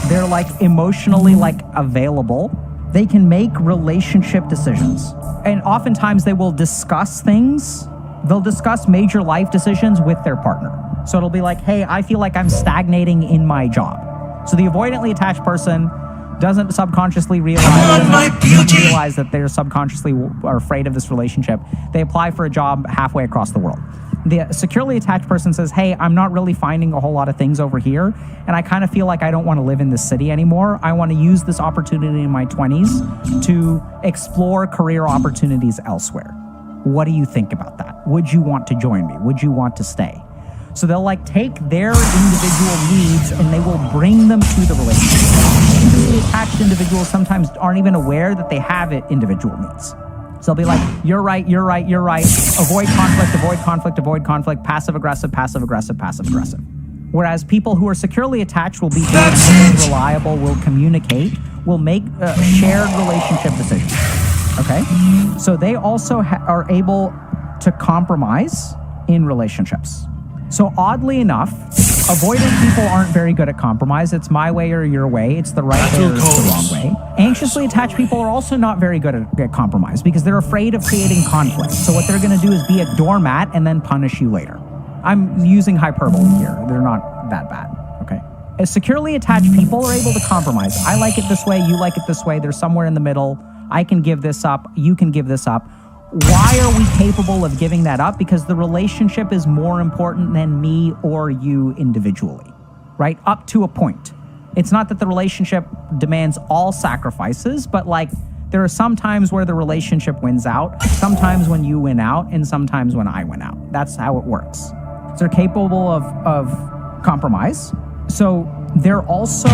They're like emotionally like available. They can make relationship decisions. And oftentimes they will discuss things. They'll discuss major life decisions with their partner. So it'll be like, hey, I feel like I'm stagnating in my job. So the avoidantly attached person doesn't subconsciously realize that they're subconsciously are afraid of this relationship. They apply for a job halfway across the world. The securely attached person says, hey, I'm not really finding a whole lot of things over here, and I kind of feel like I don't want to live in this city anymore. I want to use this opportunity in my 20s to explore career opportunities elsewhere. What do you think about that? Would you want to join me? Would you want to stay? So they'll like take their individual needs and they will bring them to the relationship. Anxiously attached individuals sometimes aren't even aware that they have individual needs. So they'll be like, you're right, you're right, you're right. Avoid conflict, avoid conflict, avoid conflict. Passive aggressive, passive aggressive, passive aggressive. Whereas people who are securely attached will be reliable, will communicate, will make shared relationship decisions. Okay? So they also are able to compromise in relationships. So oddly enough, avoidant people aren't very good at compromise. It's my way or your way. It's the right way or it's the wrong way. Anxiously attached people are also not very good at compromise because they're afraid of creating conflict. So what they're going to do is be a doormat and then punish you later. I'm using hyperbole here. They're not that bad, okay? As securely attached people are able to compromise. I like it this way, you like it this way. There's somewhere in the middle. I can give this up, you can give this up. Why are we capable of giving that up? Because the relationship is more important than me or you individually, right? Up to a point. It's not that the relationship demands all sacrifices, but like there are some times where the relationship wins out, sometimes when you win out, and sometimes when I win out. That's how it works. So they're capable of compromise. So they're also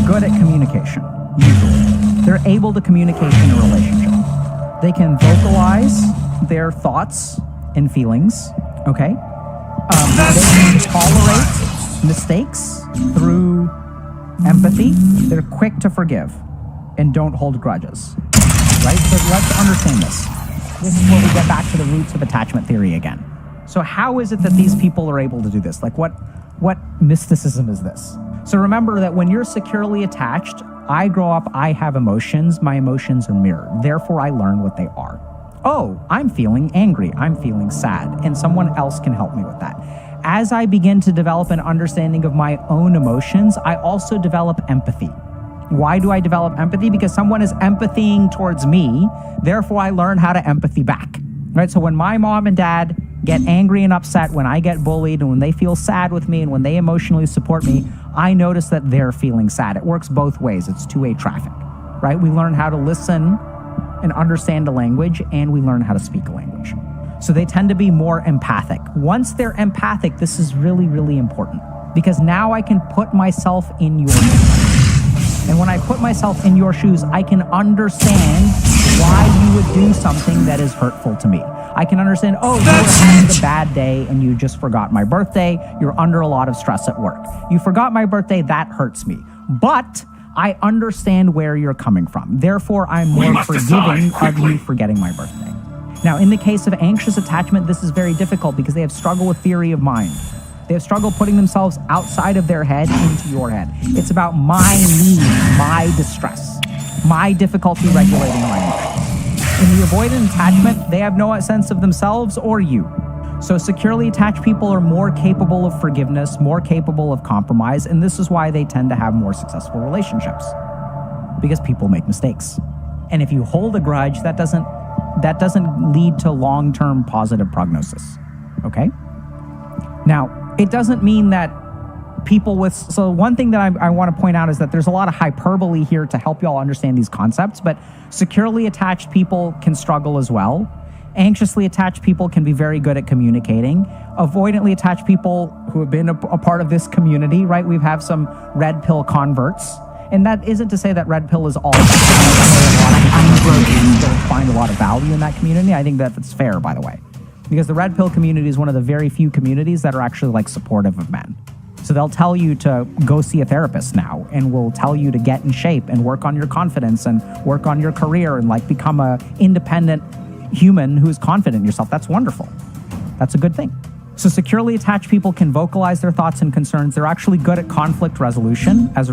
good at communication, usually. They're able to communicate in a relationship. They can vocalize their thoughts and feelings, okay? They can tolerate mistakes through empathy. They're quick to forgive and don't hold grudges, right? So let's understand this. This is where we get back to the roots of attachment theory again. So how is it that these people are able to do this? Like what mysticism is this? So remember that when you're securely attached, I grow up, I have emotions, my emotions are mirrored. Therefore, I learn what they are. Oh, I'm feeling angry, I'm feeling sad, and someone else can help me with that. As I begin to develop an understanding of my own emotions, I also develop empathy. Why do I develop empathy? Because someone is empathying towards me, therefore I learn how to empathy back, right? So when my mom and dad get angry and upset, when I get bullied, and when they feel sad with me, and when they emotionally support me, I notice that they're feeling sad. It works both ways. It's two-way traffic, right? We learn how to listen and understand a language, and we learn how to speak a language. So they tend to be more empathic. Once they're empathic, this is really, really important. because now I can put myself in your shoes. And when I put myself in your shoes, I can understand why you would do something that is hurtful to me. I can understand, oh, you were having a bad day and you just forgot my birthday. You're under a lot of stress at work. You forgot my birthday, that hurts me. But I understand where you're coming from. Therefore, I'm more forgiving of you forgetting my birthday. Now, in the case of anxious attachment, this is very difficult because they have struggled with theory of mind. They have struggled putting themselves outside of their head into your head. It's about my need, my distress, my difficulty regulating my emotions. In the avoidant attachment, they have no sense of themselves or you. So securely attached people are more capable of forgiveness, more capable of compromise, and this is why they tend to have more successful relationships. Because people make mistakes. And if you hold a grudge, that doesn't lead to long-term positive prognosis. Okay? Now, it doesn't mean that people with... So one thing that I want to point out is that there's a lot of hyperbole here to help y'all understand these concepts, but securely attached people can struggle as well. Anxiously attached people can be very good at communicating. Avoidantly attached people who have been a part of this community, right? We have some red pill converts. And that isn't to say that red pill is all bad. I'm broken. Don't find a lot of value in that community. I think that's fair, by the way. Because the red pill community is one of the very few communities that are actually like supportive of men. So they'll tell you to go see a therapist now, and will tell you to get in shape and work on your confidence and work on your career and like become a independent human who is confident in yourself. That's wonderful. That's a good thing. So securely attached people can vocalize their thoughts and concerns. They're actually good at conflict resolution as a